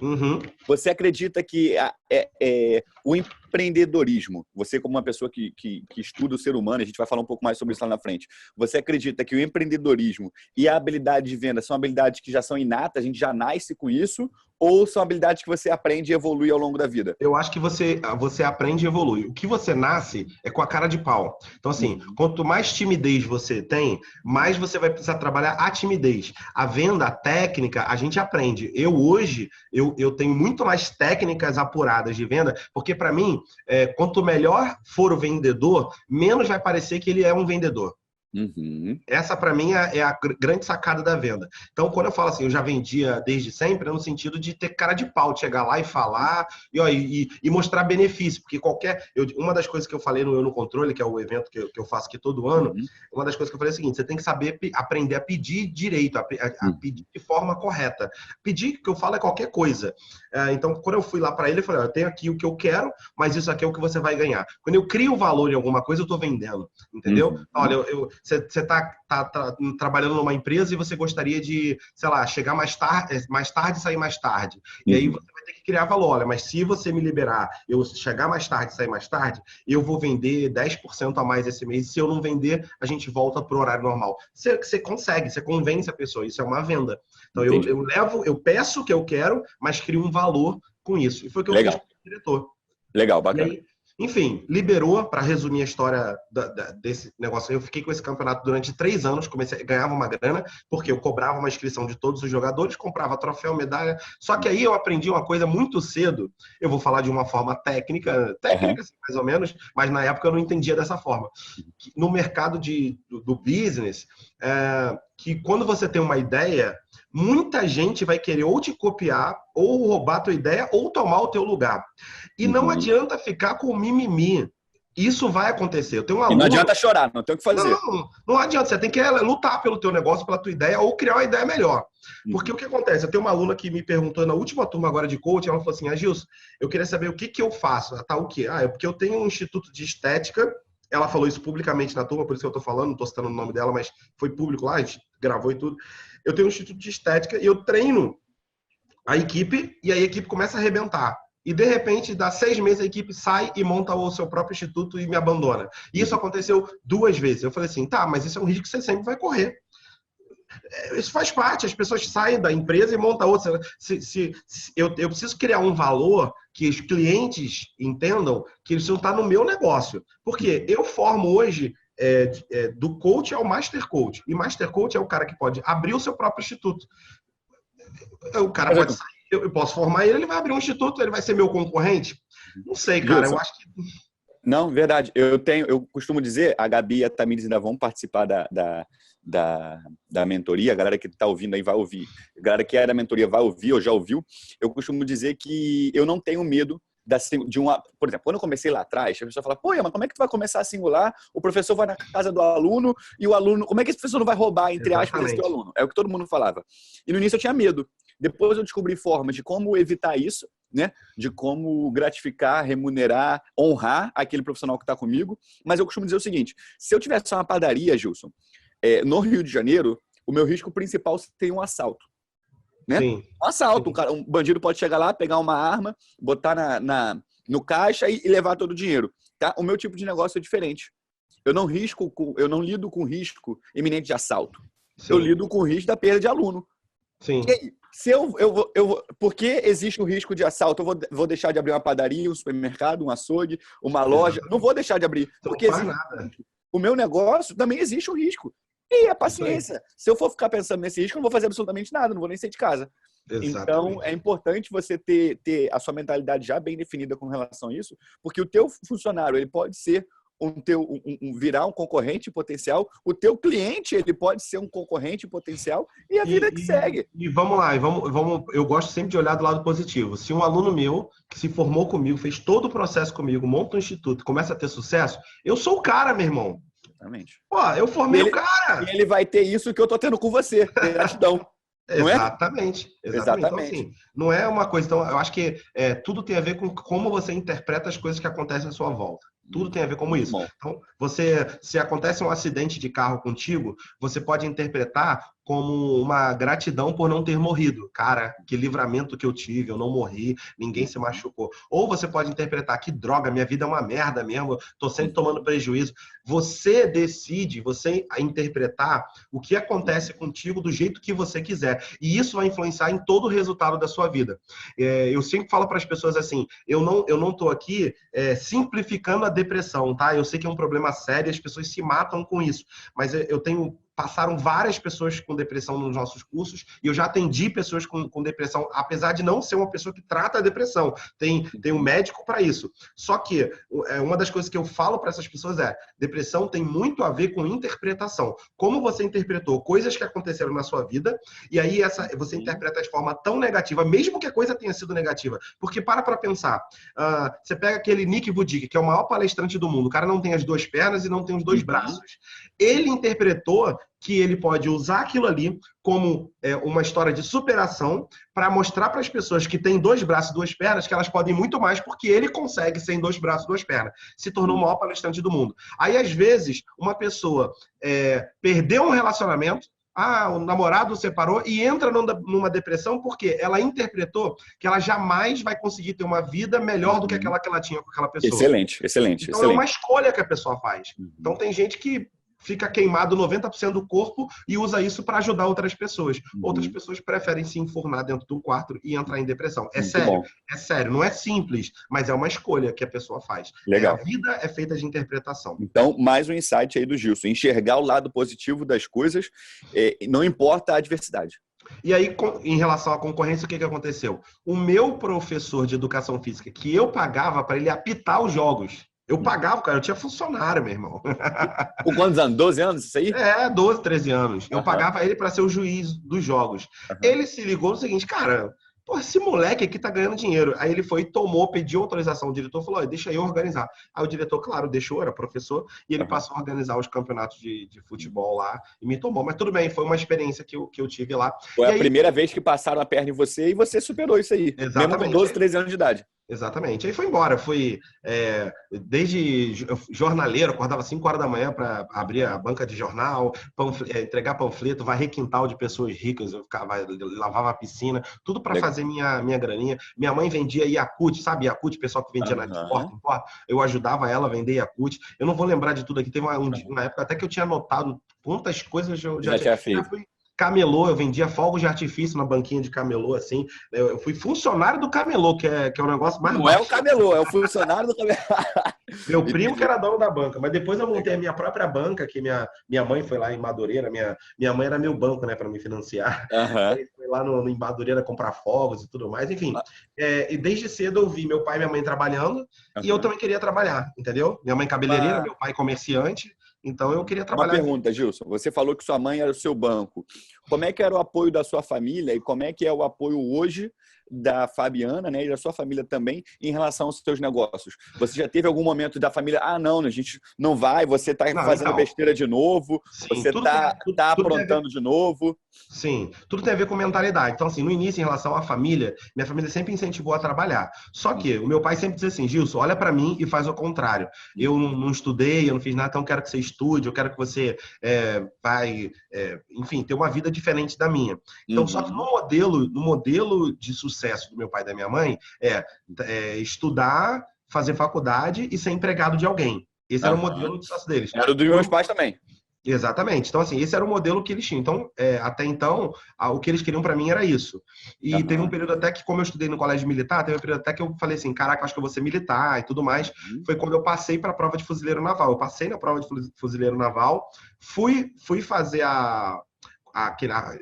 Uhum. Você acredita que o empreendedorismo, você como uma pessoa que estuda o ser humano, a gente vai falar um pouco mais sobre isso lá na frente, você acredita que o empreendedorismo e a habilidade de venda são habilidades que já são inatas, a gente já nasce com isso, ou são habilidades que você aprende e evolui ao longo da vida? Eu acho que você aprende e evolui. O que você nasce é com a cara de pau. Então, assim, Uhum. quanto mais timidez você tem, mais você vai precisar trabalhar a timidez. A venda, a técnica, a gente aprende. Eu tenho muito mais técnicas apuradas de venda, porque para mim, quanto melhor for o vendedor, menos vai parecer que ele é um vendedor. Uhum. Essa, para mim, é a grande sacada da venda. Então, quando eu falo assim, eu já vendia desde sempre, é no sentido de ter cara de pau, de chegar lá e falar e mostrar benefício. Porque uma das coisas que eu falei no Eu no Controle, que é o evento que eu faço aqui todo ano, Uhum. uma das coisas que eu falei é o seguinte: você tem que saber aprender a pedir direito, a Uhum. pedir de forma correta. Pedir, que eu falo, é qualquer coisa. Então, quando eu fui lá para ele, eu falei: eu tenho aqui o que eu quero, mas isso aqui é o que você vai ganhar. Quando eu crio valor em alguma coisa, eu estou vendendo. Entendeu? Uhum. Olha, você está trabalhando numa empresa e você gostaria de, sei lá, chegar mais tarde e sair mais tarde. E aí Uhum. você vai ter que criar valor. Olha, mas se você me liberar, eu chegar mais tarde e sair mais tarde, eu vou vender 10% a mais esse mês. Se eu não vender, a gente volta para o horário normal. Você consegue, você convence a pessoa. Isso é uma venda. Então Entendi. eu peço o que eu quero, mas crio um valor com isso. E foi o que eu fiz Legal, com o diretor. legal, E bacana. aí, enfim, liberou, para resumir a história desse negócio. Eu fiquei com esse campeonato durante 3 anos, ganhava uma grana, porque eu cobrava uma inscrição de todos os jogadores, comprava troféu, medalha. Só que aí eu aprendi uma coisa muito cedo. Eu vou falar de uma forma técnica, Aham. assim, mais ou menos, mas na época eu não entendia dessa forma. No mercado do business, que quando você tem uma ideia, muita gente vai querer ou te copiar, ou roubar a tua ideia, ou tomar o teu lugar. E não Uhum. adianta ficar com mimimi. Isso vai acontecer. Eu tenho um E não aluno. adianta chorar, não tem o que fazer. Não adianta. Você tem que lutar pelo teu negócio, pela tua ideia, ou criar uma ideia melhor. Porque o Uhum. que acontece? Eu tenho uma aluna que me perguntou na última turma agora de coaching, ela falou assim, Gilson, eu queria saber o que eu faço. Tá, o quê? É porque eu tenho um instituto de estética. Ela falou isso publicamente na turma, por isso que eu tô falando, não tô citando o nome dela, mas foi público lá, a gente gravou e tudo. Eu tenho um instituto de estética e eu treino a equipe e a equipe começa a arrebentar. E de repente, dá 6 meses, a equipe sai e monta o seu próprio instituto e me abandona. E isso Uhum. aconteceu 2 vezes. Eu falei assim, tá, mas isso é um risco que você sempre vai correr. isso faz parte, as pessoas saem da empresa e montam outra. Eu preciso criar um valor que os clientes entendam que eles não estão no meu negócio. Porque eu formo hoje do coach ao master coach. E master coach é o cara que pode abrir o seu próprio instituto. O cara pode sair, eu posso formar ele vai abrir um instituto, ele vai ser meu concorrente? Não sei, cara, eu acho que... Não, verdade. Eu costumo dizer, a Gabi e a Tamires ainda vão participar da mentoria, a galera que está ouvindo aí vai ouvir, a galera que é da mentoria vai ouvir ou já ouviu. Eu costumo dizer que eu não tenho medo de uma... Por exemplo, quando eu comecei lá atrás, a pessoa fala, pô, mas como é que tu vai começar a singular? O professor vai na casa do aluno e o aluno... Como é que esse professor não vai roubar, entre aspas, esse teu aluno? É o que todo mundo falava. E no início eu tinha medo. Depois eu descobri formas de como evitar isso, né? De como gratificar, remunerar, honrar aquele profissional que está comigo. Mas eu costumo dizer o seguinte, se eu tivesse uma padaria, Gilson, no Rio de Janeiro, o meu risco principal seria um assalto. Né? Sim. Um assalto. Um bandido pode chegar lá, pegar uma arma, botar no caixa e levar todo o dinheiro. Tá? O meu tipo de negócio é diferente. Eu não lido com risco iminente de assalto. Sim. Eu lido com o risco da perda de aluno. Sim. E aí, se porque existe o risco de assalto, eu vou deixar de abrir uma padaria, um supermercado, um açougue, uma loja. Não vou deixar de abrir. Porque o meu negócio também existe um risco. E a paciência. Se eu for ficar pensando nesse risco, eu não vou fazer absolutamente nada, não vou nem sair de casa. Exatamente. Então, é importante você ter a sua mentalidade já bem definida com relação a isso, porque o teu funcionário ele pode ser virar um concorrente potencial, o teu cliente ele pode ser um concorrente potencial e a vida que segue. E vamos lá, eu gosto sempre de olhar do lado positivo. Se um aluno meu que se formou comigo, fez todo o processo comigo, monta um instituto, começa a ter sucesso, eu sou o cara, meu irmão. Exatamente. Pô, eu formei o cara. E ele vai ter isso que eu tô tendo com você, gratidão. Exatamente. Exatamente. Então, assim, não é uma coisa... Então, eu acho que tudo tem a ver com como você interpreta as coisas que acontecem à sua volta. Tudo tem a ver com isso. Então, se acontece um acidente de carro contigo, você pode interpretar como uma gratidão por não ter morrido. Cara, que livramento que eu tive, eu não morri, ninguém se machucou. Ou você pode interpretar, que droga, minha vida é uma merda mesmo, tô sempre tomando prejuízo. Você decide, você interpretar o que acontece contigo do jeito que você quiser. E isso vai influenciar em todo o resultado da sua vida. Eu sempre falo para as pessoas assim, eu não tô aqui simplificando a depressão, tá? Eu sei que é um problema sério, as pessoas se matam com isso, mas passaram várias pessoas com depressão nos nossos cursos e eu já atendi pessoas com depressão, apesar de não ser uma pessoa que trata a depressão. Tem um médico para isso. Só que uma das coisas que eu falo para essas pessoas depressão tem muito a ver com interpretação. Como você interpretou coisas que aconteceram na sua vida e aí você interpreta de forma tão negativa, mesmo que a coisa tenha sido negativa. Porque para pensar, você pega aquele Nick Vujicic, que é o maior palestrante do mundo, o cara não tem as duas pernas e não tem os dois braços. Ele interpretou que ele pode usar aquilo ali como uma história de superação para mostrar para as pessoas que têm dois braços e duas pernas que elas podem muito mais porque ele consegue sem dois braços e duas pernas. Se tornou o maior palestrante do mundo. Aí, às vezes, uma pessoa perdeu um relacionamento, o namorado separou e entra numa depressão porque ela interpretou que ela jamais vai conseguir ter uma vida melhor do que aquela que ela tinha com aquela pessoa. Excelente. Então, é uma escolha que a pessoa faz. Então, tem gente que fica queimado 90% do corpo e usa isso para ajudar outras pessoas. Outras pessoas preferem se enfurnar dentro de um quarto e entrar em depressão. É sério, é sério. Não é simples, mas é uma escolha que a pessoa faz. Legal. A vida é feita de interpretação. Então, mais um insight aí do Gilson. Enxergar o lado positivo das coisas, não importa a adversidade. E aí, em relação à concorrência, o que aconteceu? O meu professor de educação física, que eu pagava para ele apitar os jogos, eu pagava, cara, eu tinha funcionário, meu irmão. Com quantos anos? 12 anos isso aí? 12, 13 anos. Eu pagava ele para ser o juiz dos jogos. Ele se ligou no seguinte, cara, pô, esse moleque aqui tá ganhando dinheiro. Aí ele foi, pediu autorização. O diretor falou, deixa eu organizar. Aí o diretor, claro, deixou, era professor, e ele passou a organizar os campeonatos de futebol lá e me tomou. Mas tudo bem, foi uma experiência que eu tive lá. Foi a primeira vez que passaram a perna em você e você superou isso aí. Exatamente. Mesmo com 12, 13 anos de idade. Exatamente. Aí foi embora. Fui desde jornaleiro, acordava 5 horas da manhã para abrir a banca de jornal, entregar panfleto, varrer quintal de pessoas ricas, eu lavava a piscina, tudo para fazer minha graninha. Minha mãe vendia Yakult, sabe Yakult, pessoal que vendia de porta em porta? Eu ajudava ela a vender Yakult. Eu não vou lembrar de tudo aqui. Teve uma época até que eu tinha anotado quantas coisas eu já tinha feito. camelô, eu vendia fogos de artifício na banquinha de camelô, assim. Eu fui funcionário do camelô, que é um negócio mais Não é baixo. o camelô, é o funcionário do camelô. Meu primo que era dono da banca, mas depois eu montei a minha própria banca, que minha mãe foi lá em Madureira, minha mãe era meu banco, né, para me financiar. Aham. Aí foi lá em Madureira comprar fogos e tudo mais, enfim. E desde cedo eu vi meu pai e minha mãe trabalhando e eu Aham. também queria trabalhar, entendeu? Minha mãe cabeleireira, meu pai comerciante, então eu queria Uma trabalhar. pergunta, Gilson. Você falou que sua mãe era o seu banco. Como é que era o apoio da sua família e como é que é o apoio hoje da Fabiana, né, e da sua família também em relação aos seus negócios? Você já teve algum momento da família, não, a gente não vai, você está Não, fazendo então, besteira de novo, sim, você tá tudo tem a ver. aprontando de novo? Sim, tudo tem a ver com mentalidade. Então, assim, no início, em relação à família, minha família sempre incentivou a trabalhar. Só que o meu pai sempre dizia assim, Gilson, olha para mim e faz o contrário. Eu não estudei, eu não fiz nada, então eu quero que você estude, eu quero que você enfim, ter uma vida diferente da minha. Então, só que Uhum. no modelo de sucesso do meu pai e da minha mãe, estudar, fazer faculdade e ser empregado de alguém. Esse era o Aham. modelo de sucesso deles. Era dos meus pais também. Exatamente. Então, assim, esse era o modelo que eles tinham. Então, até então, o que eles queriam para mim era isso. E teve um Aham. período até que, como eu estudei no colégio militar, teve um período até que eu falei assim, caraca, acho que eu vou ser militar e tudo mais. Uhum. Foi quando eu passei para a prova de fuzileiro naval. Eu passei na prova de fuzileiro naval, fui fazer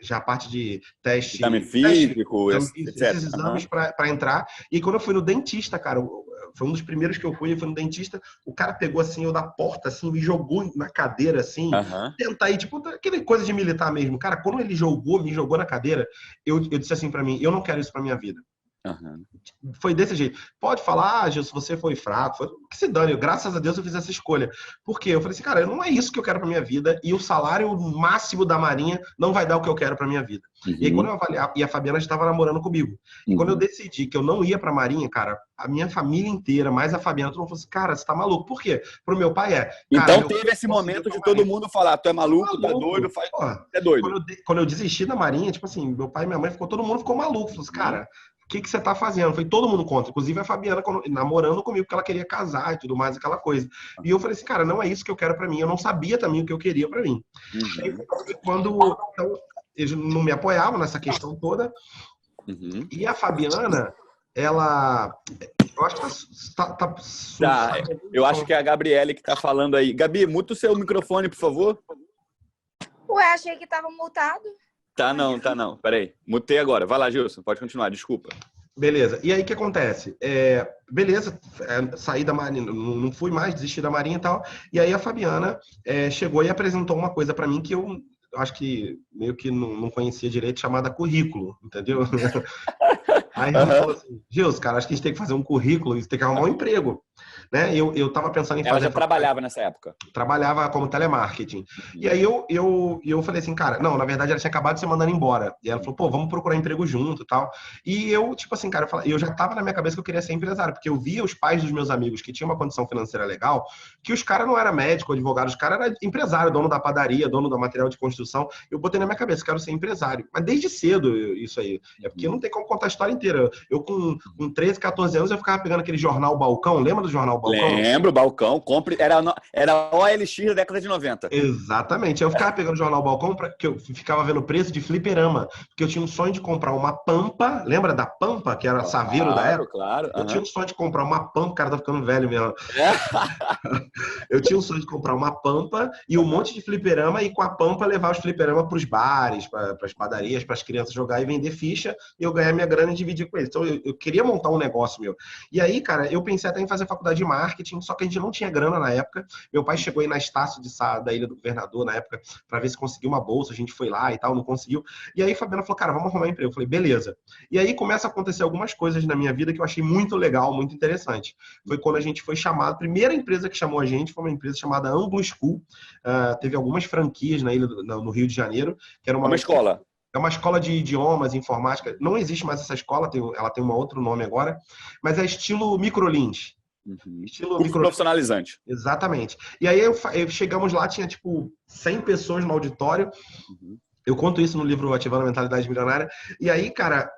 já a parte de Exame teste físico, etc. esses exames Aham. para entrar. E quando eu fui no dentista, cara, foi um dos primeiros que eu fui no dentista, o cara pegou assim, eu da porta, assim, me jogou na cadeira, assim, Aham. tentar aí, tipo, aquele coisa de militar mesmo. Cara, quando ele me jogou na cadeira, eu disse assim para mim, eu não quero isso para minha vida. Aham. Foi desse jeito. Pode falar, Gilson, você foi fraco, que se dane. Graças a Deus eu fiz essa escolha. Por quê? Eu falei assim, cara, não é isso que eu quero para minha vida e o salário máximo da Marinha não vai dar o que eu quero para minha vida. E aí quando Uhum. eu avaliar, e a Fabiana estava namorando comigo. E quando eu Uhum. decidi que eu não ia para a Marinha, cara, a minha família inteira, mais a Fabiana, todo mundo falou assim, cara, você tá maluco. Por quê? Pro meu pai cara, Então meu filho teve esse conseguiu momento pra de todo Marinha. mundo falar, tu é Tá maluco, tá doido, maluco. Porra, é doido. quando eu desisti da Marinha, tipo assim, meu pai e minha mãe todo mundo ficou maluco. Falou assim, Uhum. cara, o que você tá fazendo? Foi todo mundo contra, inclusive a Fabiana namorando comigo, porque ela queria casar e tudo mais, aquela coisa. E eu falei assim, cara, não é isso que eu quero para mim. Eu não sabia também o que eu queria para mim. Uhum. E quando então, eles não me apoiavam nessa questão toda, Uhum. e a Fabiana, ela, eu acho que Tá, eu acho que é a Gabriele que tá falando aí. Gabi, muta o seu microfone, por favor. Ué, achei que tava multado. Tá não. Peraí. Mutei agora. Vai lá, Gilson. Pode continuar, desculpa. Beleza. E aí o que acontece? Beleza, saí da Marinha, não fui mais, desisti da Marinha e tal. E aí a Fabiana chegou e apresentou uma coisa para mim que eu acho que meio que não conhecia direito, chamada currículo, entendeu? Aí ela Aham. falou assim, Gilson, cara, acho que a gente tem que fazer um currículo, você tem que arrumar um emprego. Né? Eu tava pensando em Ela fazer já a faculdade, trabalhava nessa época. trabalhava como telemarketing. E Uhum. aí eu falei assim, cara, não, na verdade ela tinha acabado de ser mandada embora. E ela falou, pô, vamos procurar emprego junto e tal. E eu, tipo assim, cara, eu já tava na minha cabeça que eu queria ser empresário, porque eu via os pais dos meus amigos que tinham uma condição financeira legal, que os caras não eram médico, advogado, os caras eram empresário, dono da padaria, dono do material de construção. Eu botei na minha cabeça, quero ser empresário. Mas desde cedo isso aí. É porque não tem como contar a história inteira. Eu com 13, 14 anos, eu ficava pegando aquele jornal Balcão, lembra do jornal Balcão? Lembro, balcão, compre. Era OLX da década de 90. Exatamente. Eu ficava pegando o jornal Balcão, que eu ficava vendo o preço de fliperama, porque eu tinha um sonho de comprar uma Pampa, lembra da Pampa, que era Saveiro da Claro, época? claro. Eu tinha Aham. um sonho de comprar uma Pampa, cara, tá ficando velho mesmo. É. Eu tinha um sonho de comprar uma Pampa e um Aham. monte de fliperama e com a Pampa levar os fliperama para os bares, para as padarias, para as crianças jogar e vender ficha e eu ganhar minha grana e dividir com eles. Então eu queria montar um negócio meu. E aí, cara, eu pensei até em fazer faculdade de marketing, só que a gente não tinha grana na época. Meu pai chegou aí na Estácio da Ilha do Governador na época para ver se conseguiu uma bolsa, a gente foi lá e tal, não conseguiu. E aí Fabiana falou, cara, vamos arrumar um emprego. Eu falei, beleza. E aí começa a acontecer algumas coisas na minha vida que eu achei muito legal, muito interessante. Foi quando a gente foi chamado, a primeira empresa que chamou a gente foi uma empresa chamada Anglo School. Teve algumas franquias na ilha no Rio de Janeiro, que era É uma escola. é uma escola de idiomas, informática. Não existe mais essa escola, ela tem um outro nome agora, mas é estilo microlins. Uhum. Estilo Curso micro... profissionalizante. Exatamente. E aí chegamos lá, tinha tipo 100 pessoas no auditório. Uhum. Eu conto isso no livro Ativando a Mentalidade Milionária. E aí, cara,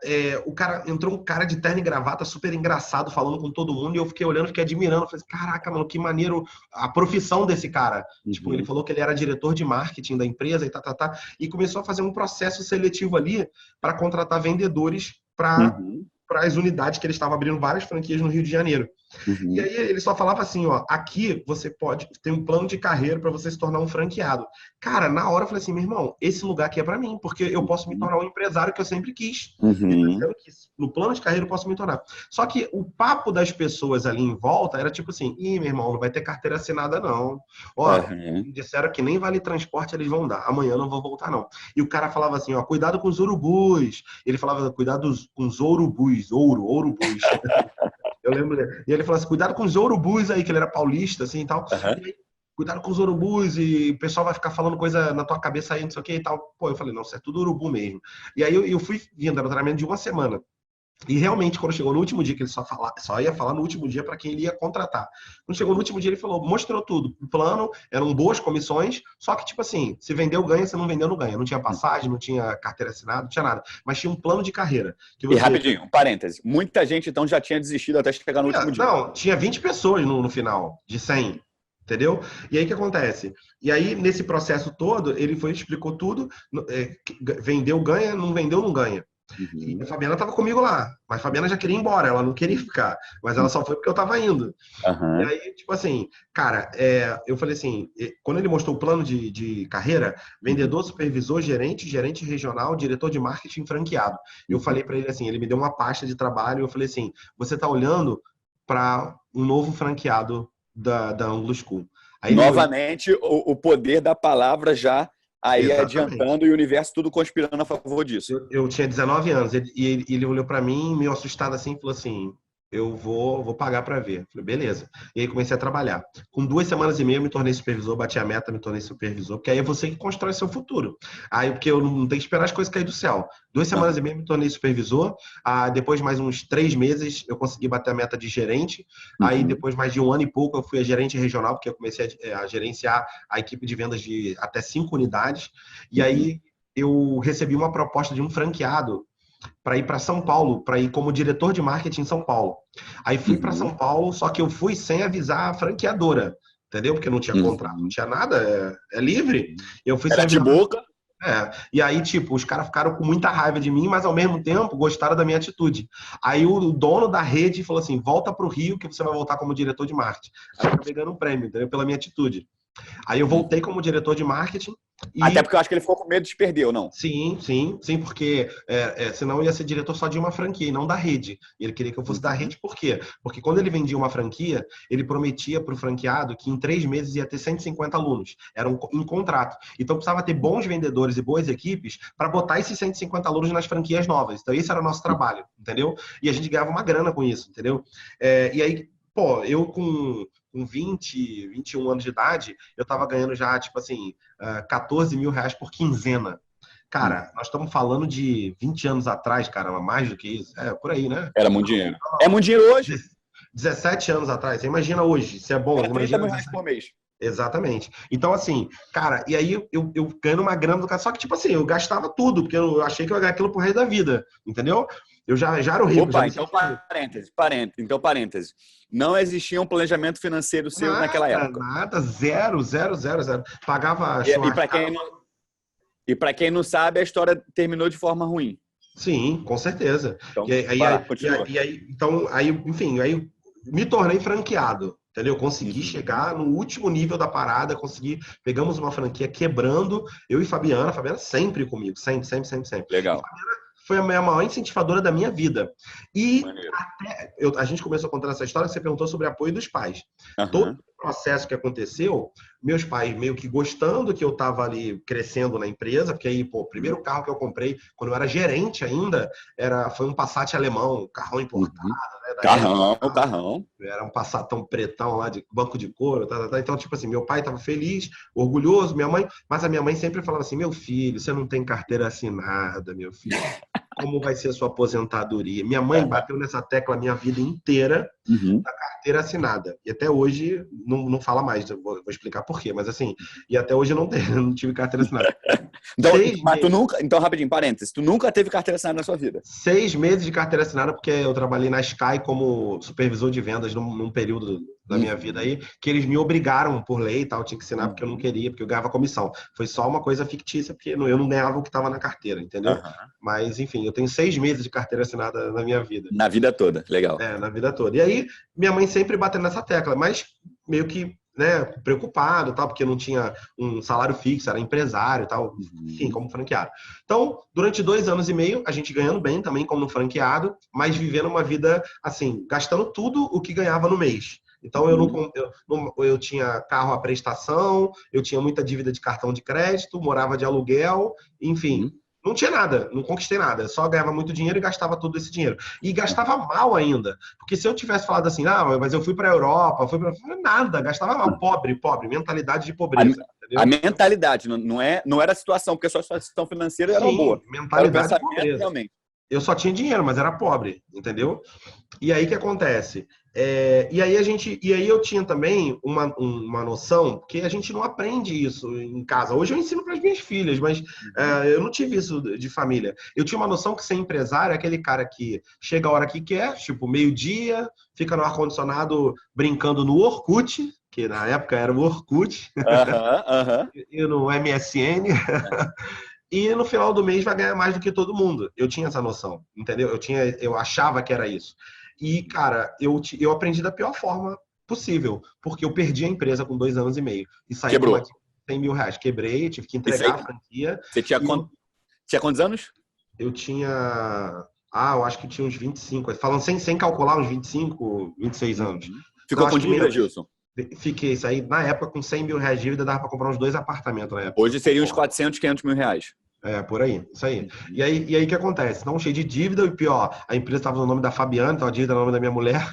entrou um cara de terno e gravata, super engraçado, falando com todo mundo. E eu fiquei olhando, fiquei admirando. Falei, caraca, mano, que maneiro a profissão desse cara. Tipo, ele falou que ele era diretor de marketing da empresa e e começou a fazer um processo seletivo ali para contratar vendedores para as unidades que ele estava abrindo várias franquias no Rio de Janeiro. E aí ele só falava assim, ó, aqui você pode ter um plano de carreira para você se tornar um franqueado. Cara, na hora eu falei assim, meu irmão, esse lugar aqui é para mim, porque eu posso me tornar um empresário que eu sempre quis. No plano de carreira eu posso me tornar. Só que o papo das pessoas ali em volta era tipo assim, ih, meu irmão, não vai ter carteira assinada não. Ó, disseram que nem vale transporte eles vão dar. Amanhã eu não vou voltar não. E o cara falava assim, ó, cuidado com os urubus. Ele falava, cuidado com os ourubus, ourubus. Eu lembro dele. E ele falou assim, cuidado com os urubus aí, que ele era paulista, assim, e tal. E aí, cuidado com os urubus e o pessoal vai ficar falando coisa na tua cabeça aí, não sei o que e tal. Pô, eu falei, não, isso é tudo urubu mesmo. E aí eu fui vindo, era um treinamento de uma semana. E realmente, quando chegou no último dia, que ele só ia falar no último dia para quem ele ia contratar. Quando chegou no último dia, ele falou, mostrou tudo. O plano, eram boas comissões, só que, tipo assim, se vendeu, ganha, se não vendeu, não ganha. Não tinha passagem, não tinha carteira assinada, não tinha nada. Mas tinha um plano de carreira. Que você... E rapidinho, um parêntese. Muita gente, então, já tinha desistido até chegar no último dia. Não, tinha 20 pessoas no final, de 100. Entendeu? E aí o que acontece? E aí, nesse processo todo, ele foi explicou tudo. Vendeu, ganha, não vendeu, não ganha. E a Fabiana estava comigo lá, mas a Fabiana já queria ir embora, ela não queria ficar, mas ela só foi porque eu estava indo. E aí, tipo assim, cara, eu falei assim, quando ele mostrou o plano de carreira, vendedor, supervisor, gerente regional, diretor de marketing franqueado. Eu falei para ele assim, ele me deu uma pasta de trabalho, eu falei assim, você está olhando para um novo franqueado da Anglo School. Aí novamente, o poder da palavra já aí Exatamente. adiantando e o universo tudo conspirando a favor disso. Eu tinha 19 anos e ele olhou para mim, meio assustado assim, e falou assim, eu vou pagar para ver. Eu falei, beleza. E aí comecei a trabalhar. Com 2 semanas e meia eu me tornei supervisor, bati a meta, me tornei supervisor, porque aí é você que constrói seu futuro. Aí, porque eu não tenho que esperar as coisas cair do céu. 2 semanas e meia me tornei supervisor, depois mais uns 3 meses eu consegui bater a meta de gerente, aí depois mais de 1 ano e pouco eu fui a gerente regional, porque eu comecei a gerenciar a equipe de vendas de até 5 unidades, e aí eu recebi uma proposta de um franqueado para ir para São Paulo, para ir como diretor de marketing em São Paulo. Aí fui para São Paulo, só que eu fui sem avisar a franqueadora, entendeu? Porque não tinha contrato, não tinha nada, é livre. Eu fui Era sem de avisar. boca. E aí, tipo, os caras ficaram com muita raiva de mim, mas ao mesmo tempo gostaram da minha atitude. Aí o dono da rede falou assim, volta pro Rio que você vai voltar como diretor de marketing. Aí eu acabei ganhando um prêmio, entendeu? Pela minha atitude. Aí eu voltei como diretor de marketing. Até porque eu acho que ele ficou com medo de perder, ou não? Sim, porque senão eu ia ser diretor só de uma franquia e não da rede. E ele queria que eu fosse da rede, por quê? Porque quando ele vendia uma franquia, ele prometia para o franqueado que em 3 meses ia ter 150 alunos. Era em contrato. Então precisava ter bons vendedores e boas equipes para botar esses 150 alunos nas franquias novas. Então esse era o nosso trabalho, entendeu? E a gente ganhava uma grana com isso, entendeu? E aí, pô, eu com 20, 21 anos de idade, eu tava ganhando já, tipo assim, 14 mil reais por quinzena. Cara, nós estamos falando de 20 anos atrás, cara, mais do que isso. Por aí, né? Era muito dinheiro. É muito dinheiro hoje. 17 anos atrás. Você imagina hoje, se é bom. Era 30 imagina mil reais por mês. Exatamente. Então, assim, cara, e aí eu ganhando uma grana do cara. Só que, tipo assim, eu gastava tudo, porque eu achei que eu ia ganhar aquilo pro resto da vida, entendeu? Eu já era o rico. Opa, então parêntese. Não existia um planejamento financeiro seu naquela época. Nada, zero. Pagava churrasco. E para quem não sabe, a história terminou de forma ruim. Sim, com certeza. Então, enfim, aí me tornei franqueado. Entendeu? Consegui chegar no último nível da parada, pegamos uma franquia quebrando, eu e Fabiana sempre comigo, sempre. Legal. Foi a maior incentivadora da minha vida. E a gente começou a contar essa história, você perguntou sobre o apoio dos pais. Todo o processo que aconteceu, meus pais meio que gostando que eu estava ali crescendo na empresa, porque aí, pô, o primeiro carro que eu comprei, quando eu era gerente ainda, foi um Passat alemão, um carrão importado, né? Carrão. Era um Passatão pretão lá, de banco de couro, Então, tipo assim, meu pai estava feliz, orgulhoso, mas a minha mãe sempre falava assim, meu filho, você não tem carteira assinada, meu filho. Como vai ser a sua aposentadoria? Minha mãe bateu nessa tecla a minha vida inteira, Uhum. da carteira assinada. E até hoje não fala mais, eu vou explicar por quê, mas assim, e até hoje eu não tenho, não tive carteira assinada. Então, Seis mas tu meses. nunca, então, rapidinho, parênteses, tu nunca teve carteira assinada na sua vida? 6 meses de carteira assinada, porque eu trabalhei na Sky como supervisor de vendas num período da minha vida Uhum. aí, que eles me obrigaram por lei e tal, eu tinha que assinar porque eu não Uhum. queria, porque eu ganhava comissão. Foi só uma coisa fictícia, porque eu não ganhava o que estava na carteira, entendeu? Aham. Mas, enfim, eu tenho 6 meses de carteira assinada na minha vida. Na vida toda, legal. Na vida toda. E aí, minha mãe sempre batendo nessa tecla, mas meio que, né, preocupado, tal, porque não tinha um salário fixo, era empresário, tal, enfim, Uhum. como franqueado. Então, durante 2 anos e meio, a gente ganhando bem também como franqueado, mas vivendo uma vida, assim, gastando tudo o que ganhava no mês. Então, Uhum. eu tinha carro à prestação, eu tinha muita dívida de cartão de crédito, morava de aluguel, enfim, Uhum. não tinha nada, não conquistei nada. Só ganhava muito dinheiro e gastava todo esse dinheiro. E gastava mal ainda. Porque se eu tivesse falado assim, mas eu fui para a Europa, nada, gastava mal. Pobre, pobre, mentalidade de A, pobreza, a entendeu? mentalidade, não era a situação, porque a sua situação financeira era boa. Sim, Era o mentalidade de pensamento, pobreza. realmente. Eu só tinha dinheiro, mas era pobre, entendeu? E aí o que acontece? E aí eu tinha também uma noção que a gente não aprende isso em casa. Hoje eu ensino para as minhas filhas, mas Uhum. eu não tive isso de família. Eu tinha uma noção que ser empresário é aquele cara que chega a hora que quer, tipo meio-dia, fica no ar-condicionado brincando no Orkut, que na época era o Orkut, Aham, aham. e no MSN, e no final do mês vai ganhar mais do que todo mundo. Eu tinha essa noção, entendeu? Eu achava que era isso. E, cara, eu aprendi da pior forma possível, porque eu perdi a empresa com 2 anos e meio e saí com uma Quebrou. dívida de 100 mil reais. Quebrei, tive que Isso entregar a aí, franquia você tinha, e tinha quantos anos? eu tinha. Eu acho que tinha uns 25, falando sem calcular, uns 25, 26 anos. Uhum. Não, Ficou acho com que dívida, menos. Gilson? Fiquei, saí na época com 100 mil reais de dívida, dava para comprar uns 2 apartamentos na época. Hoje seria uns 400, 500 mil reais. Por aí, isso aí. E Uhum. aí, e aí o que acontece? Não cheio de dívida, e pior, a empresa estava no nome da Fabiana, então a dívida no nome da minha mulher.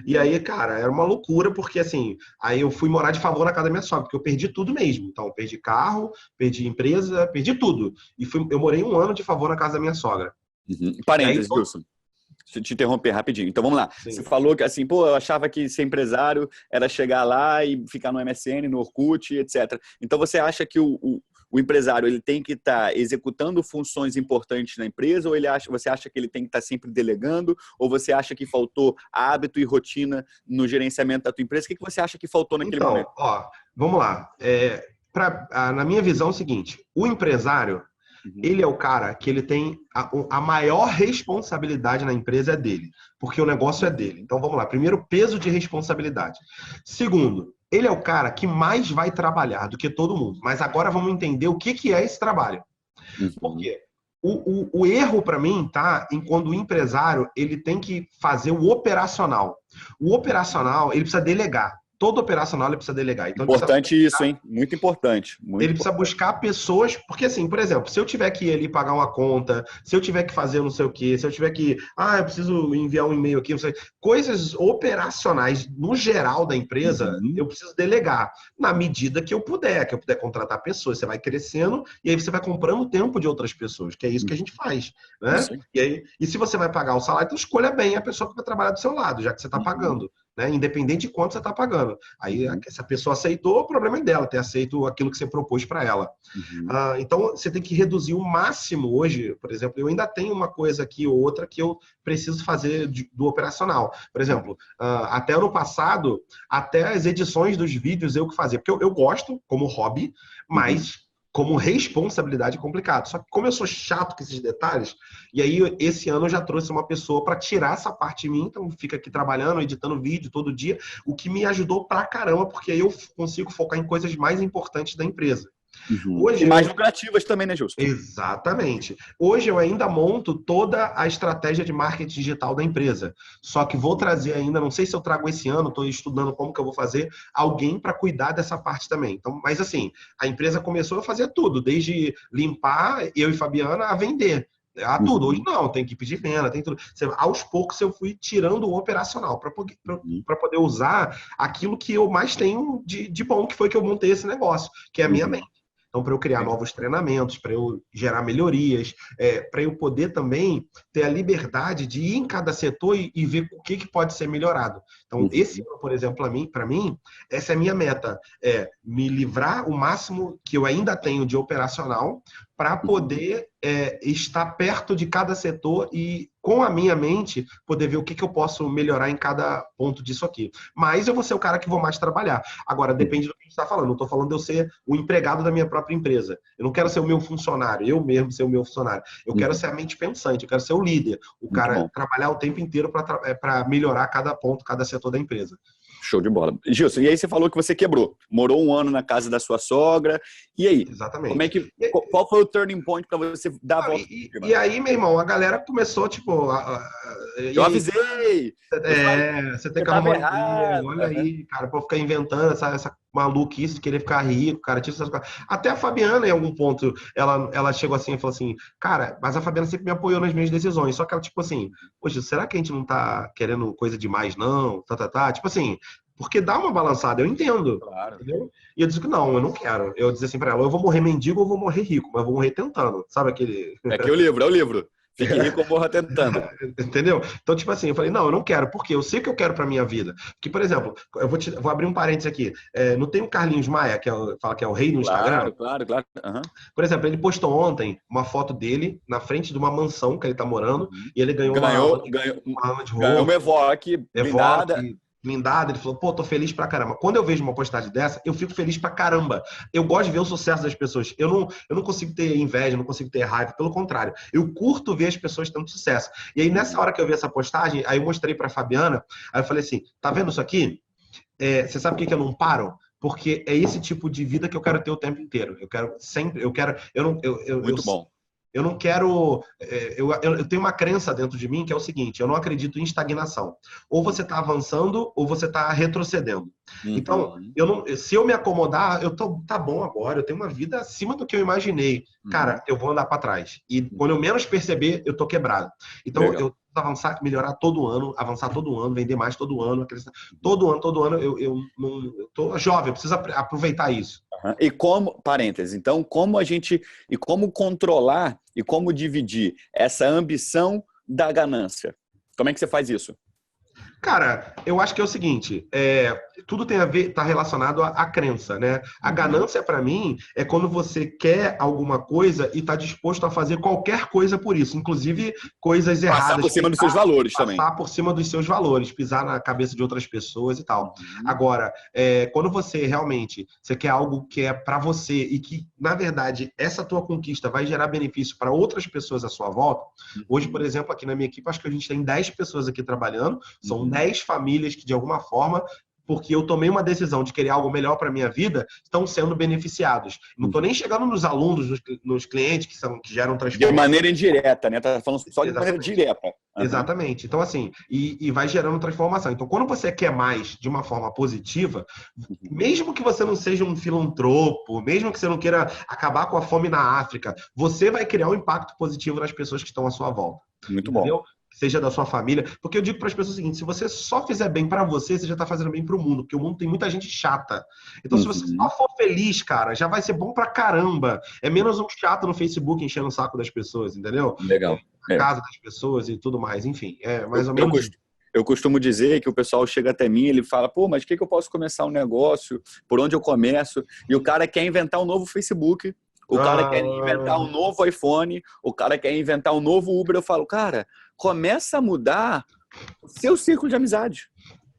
E aí, cara, era uma loucura, porque assim, aí eu fui morar de favor na casa da minha sogra, porque eu perdi tudo mesmo. Então, eu perdi carro, perdi empresa, perdi tudo. Eu morei 1 ano de favor na casa da minha sogra. Uhum. E aí, Parênteses, Gilson. Deixa eu te interromper rapidinho. Então vamos lá. Você sim. falou que assim, pô, eu achava que ser empresário era chegar lá e ficar no MSN, no Orkut, etc. Então você acha que o empresário ele tem que estar executando funções importantes na empresa, ou você acha que ele tem que estar sempre delegando, ou você acha que faltou hábito e rotina no gerenciamento da tua empresa? O que você acha que faltou naquele Então, momento? vamos lá. Na minha visão é o seguinte: o empresário, Uhum. ele é o cara que ele tem a maior responsabilidade na empresa é dele, porque o negócio é dele. Então vamos lá. Primeiro, peso de responsabilidade. Segundo, ele é o cara que mais vai trabalhar do que todo mundo. Mas agora vamos entender o que é esse trabalho. Por Uhum. quê? O erro para mim tá em quando o empresário ele tem que fazer o operacional. O operacional ele precisa delegar. Todo operacional ele precisa delegar. Então ele precisa Importante isso, hein? Muito importante. Muito ele precisa importante. buscar pessoas, porque assim, por exemplo, se eu tiver que ir ali pagar uma conta, se eu tiver que fazer não sei o quê, se eu tiver que, eu preciso enviar um e-mail aqui, não sei, coisas operacionais no geral da empresa, Uhum. eu preciso delegar na medida que eu puder contratar pessoas, você vai crescendo e aí você vai comprando o tempo de outras pessoas, que é isso que a gente faz, né? Isso aí. E se você vai pagar o salário, então escolha bem a pessoa que vai trabalhar do seu lado, já que você está Uhum. pagando. Né? Independente de quanto você está pagando. Aí, Uhum. se a pessoa aceitou, o problema é dela, ter aceito aquilo que você propôs para ela. Uhum. Então, você tem que reduzir o máximo hoje. Por exemplo, eu ainda tenho uma coisa aqui ou outra que eu preciso fazer do operacional. Por exemplo, até ano passado, até as edições dos vídeos eu que fazia. Porque eu gosto como hobby, Uhum. mas como responsabilidade é complicado. Só que como eu sou chato com esses detalhes, e aí esse ano eu já trouxe uma pessoa para tirar essa parte de mim, então fica aqui trabalhando, editando vídeo todo dia, o que me ajudou pra caramba, porque aí eu consigo focar em coisas mais importantes da empresa. Uhum. E Hoje mais eu lucrativas também, né, Gilson? Exatamente. Hoje eu ainda monto toda a estratégia de marketing digital da empresa. Só que vou trazer ainda, não sei se eu trago esse ano, estou estudando como que eu vou fazer, alguém para cuidar dessa parte também. Então, mas assim, a empresa começou a fazer tudo, desde limpar, eu e Fabiana, a vender. Tudo. Hoje Uhum. não, tem equipe de venda, tem tudo. Aos poucos eu fui tirando o operacional para Uhum. poder usar aquilo que eu mais tenho de bom, que foi que eu montei esse negócio, que é a minha Uhum. mente. Então, para eu criar novos treinamentos, para eu gerar melhorias, para eu poder também ter a liberdade de ir em cada setor e ver o que pode ser melhorado. Então, esse ano, por exemplo, para mim, essa é a minha meta, me livrar o máximo que eu ainda tenho de operacional para poder estar perto de cada setor e, com a minha mente, poder ver o que eu posso melhorar em cada ponto disso aqui. Mas eu vou ser o cara que vou mais trabalhar. Agora, depende do que a gente está falando. Não estou falando de eu ser o empregado da minha própria empresa. Eu não quero ser o meu funcionário, eu mesmo ser o meu funcionário. Eu quero ser a mente pensante, eu quero ser o líder. O cara trabalhar o tempo inteiro para melhorar cada ponto, cada setor da empresa. Show de bola. Gilson, e aí você falou que você quebrou. Morou um ano na casa da sua sogra. E aí? Exatamente. Qual foi o turning point para você dar a volta? E aí, meu irmão, a galera começou, tipo... eu avisei! Você tem que arrumar um emprego. Olha aí, cara, pra ficar inventando essa maluquice de querer ficar rico, cara. Até a Fabiana, em algum ponto, ela chegou assim e falou assim, cara, mas a Fabiana sempre me apoiou nas minhas decisões. Só que ela, tipo assim, poxa, será que a gente não tá querendo coisa demais, não? Tipo assim, porque dá uma balançada, eu entendo. Claro. Entendeu? E eu disse que não, eu não quero. Eu disse assim pra ela, eu vou morrer mendigo ou vou morrer rico, mas eu vou morrer tentando. Sabe aquele... É o livro. Fique rico ou morra tentando. Entendeu? Então, tipo assim, eu falei, não, eu não quero, porque eu sei o que eu quero pra minha vida. Porque, por exemplo, eu vou abrir um parênteses aqui. Não tem o Carlinhos Maia, fala que é o rei no Instagram? Claro. Uhum. Por exemplo, ele postou ontem uma foto dele na frente de uma mansão que ele tá morando, e ele ganhou uma Land Rover. Ganhou uma Evoque blindada. Blindado, ele falou, pô, tô feliz pra caramba. Quando eu vejo uma postagem dessa, eu fico feliz pra caramba. Eu gosto de ver o sucesso das pessoas. Eu não consigo ter inveja, não consigo ter raiva, pelo contrário. Eu curto ver as pessoas tendo sucesso. E aí, nessa hora que eu vi essa postagem, aí eu mostrei pra Fabiana, aí eu falei assim, tá vendo isso aqui? Você sabe por que eu não paro? Porque é esse tipo de vida que eu quero ter o tempo inteiro. Eu quero sempre, Muito bom. Eu não quero... Eu tenho uma crença dentro de mim que é o seguinte, eu não acredito em estagnação. Ou você está avançando ou você está retrocedendo. Então, se eu me acomodar, tá bom agora, eu tenho uma vida acima do que eu imaginei. Cara, eu vou andar para trás. E quando eu menos perceber, eu tô quebrado. Então, eu avançar, melhorar todo ano, avançar todo ano, vender mais todo ano, todo ano eu tô jovem, eu preciso aproveitar isso. E como, parênteses, então, como controlar e como dividir essa ambição da ganância? Como é que você faz isso? Cara, eu acho que é o seguinte, tudo tem a ver, tá relacionado à crença, né? A ganância, para mim, é quando você quer alguma coisa e tá disposto a fazer qualquer coisa por isso, inclusive coisas erradas. Passar por cima dos seus valores também. Passar por cima dos seus valores, pisar na cabeça de outras pessoas e tal. Agora, quando você realmente, você quer algo que é para você e que, na verdade, essa tua conquista vai gerar benefício para outras pessoas à sua volta. Hoje, por exemplo, aqui na minha equipe, acho que a gente tem 10 pessoas aqui trabalhando, são 10 famílias que, de alguma forma, porque eu tomei uma decisão de querer algo melhor para a minha vida, estão sendo beneficiados. Não estou nem chegando nos alunos, nos clientes que geram transformação. De maneira indireta, né? Tá falando só de maneira direta. Exatamente. Então, assim, e vai gerando transformação. Então, quando você quer mais de uma forma positiva, mesmo que você não seja um filantropo, mesmo que você não queira acabar com a fome na África, você vai criar um impacto positivo nas pessoas que estão à sua volta. Muito entendeu? bom. Seja da sua família, porque eu digo para as pessoas o seguinte, se você só fizer bem para você, você já está fazendo bem para o mundo, porque o mundo tem muita gente chata. Então, se você só for feliz, cara, já vai ser bom pra caramba. É menos um chato no Facebook enchendo o saco das pessoas, entendeu? Legal. Na casa das pessoas e tudo mais, enfim, mais ou menos. Eu costumo dizer que o pessoal chega até mim, ele fala, pô, mas o que eu posso começar um negócio? Por onde eu começo? E o cara quer inventar um novo Facebook, o cara quer inventar um novo iPhone, o cara quer inventar um novo Uber. Eu falo, cara, começa a mudar o seu círculo de amizade.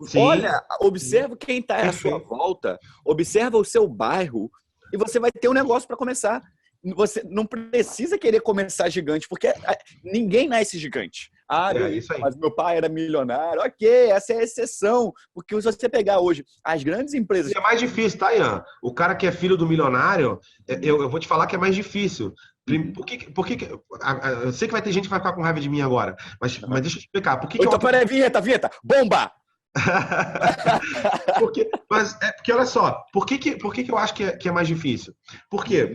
Sim. Olha, observa quem está à sua volta, observa o seu bairro e você vai ter um negócio para começar. Você não precisa querer começar gigante, porque ninguém nasce gigante. Isso aí. Mas meu pai era milionário. Ok, essa é a exceção. Porque se você pegar hoje as grandes empresas... E é mais difícil, tá, Ian? O cara que é filho do milionário, eu vou te falar que é mais difícil. Por que eu sei que vai ter gente que vai ficar com raiva de mim agora, mas deixa eu te explicar. Então, peraí, vinheta! Bomba! porque olha só, por que eu acho que é mais difícil? Porque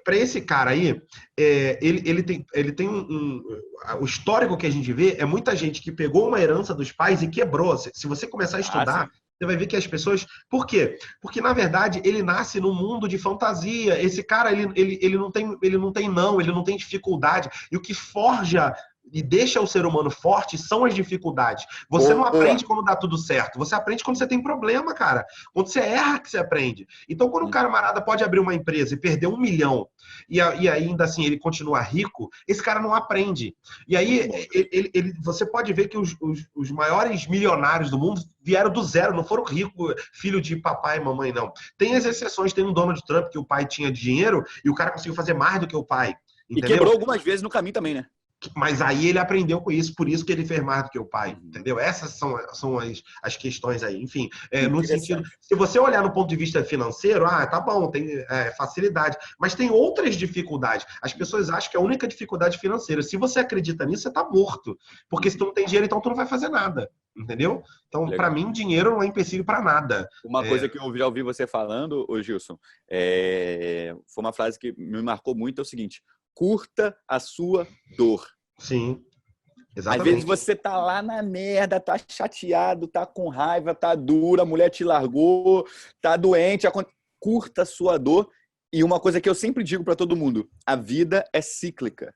para esse cara aí, ele tem o histórico que a gente vê é muita gente que pegou uma herança dos pais e quebrou. Se você começar a estudar, Você vai ver que as pessoas... Por quê? Porque, na verdade, ele nasce num mundo de fantasia. Esse cara, ele não tem não, ele não tem dificuldade. E o que forja e deixa o ser humano forte são as dificuldades. Você não aprende quando dá tudo certo. Você aprende quando você tem problema, cara. Quando você erra que você aprende. Então, quando o camarada pode abrir uma empresa e perder 1 milhão e ainda assim ele continua rico, esse cara não aprende. E aí, você pode ver que os maiores milionários do mundo vieram do zero, não foram ricos, filho de papai e mamãe, não. Tem as exceções, tem um Donald Trump que o pai tinha dinheiro e o cara conseguiu fazer mais do que o pai. Entendeu? E quebrou algumas vezes no caminho também, né? Mas aí ele aprendeu com isso, por isso que ele fez mais do que o pai, entendeu? Essas são as questões aí. Enfim, no sentido, se você olhar no ponto de vista financeiro, tá bom, tem facilidade, mas tem outras dificuldades. As pessoas acham que é a única dificuldade financeira. Se você acredita nisso, você está morto. Porque se tu não tem dinheiro, então tu não vai fazer nada, entendeu? Então, para mim, dinheiro não é empecilho para nada. Uma coisa que eu já ouvi você falando, ô Gilson, foi uma frase que me marcou muito, é o seguinte: curta a sua dor. Sim, exatamente. Às vezes você tá lá na merda, tá chateado, tá com raiva, tá dura, a mulher te largou, tá doente, curta a sua dor. E uma coisa que eu sempre digo para todo mundo: a vida é cíclica.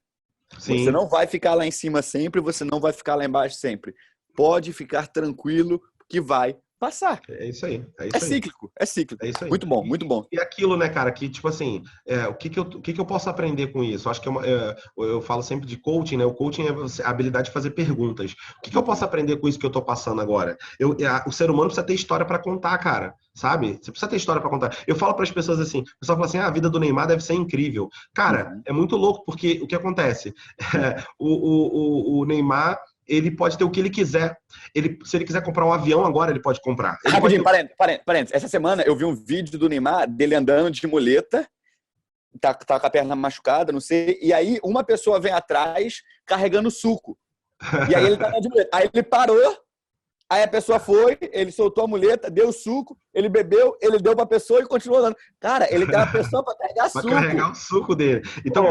Sim. Você não vai ficar lá em cima sempre, você não vai ficar lá embaixo sempre. Pode ficar tranquilo que vai passar. É isso aí. É cíclico. É isso aí. Muito bom, muito bom. E aquilo, né, cara, que tipo assim, o que eu posso aprender com isso? Eu acho que eu falo sempre de coaching, né? O coaching é a habilidade de fazer perguntas. O que eu posso aprender com isso que eu tô passando agora? O ser humano precisa ter história para contar, cara. Sabe? Você precisa ter história para contar. Eu falo para as pessoas assim, o pessoal fala assim, a vida do Neymar deve ser incrível. Cara, é muito louco, porque o que acontece? O Neymar, ele pode ter o que ele quiser. Se ele quiser comprar um avião agora, ele pode comprar. Rapidinho, parênteses. Essa semana eu vi um vídeo do Neymar, dele andando de muleta, tá com a perna machucada, não sei, e aí uma pessoa vem atrás carregando suco. E aí ele tá andando de muleta. Aí ele parou, aí a pessoa foi, ele soltou a muleta, deu o suco, ele bebeu, ele deu pra pessoa e continuou andando. Cara, ele tem uma pessoa pra carregar suco. Pra carregar o suco dele. Então,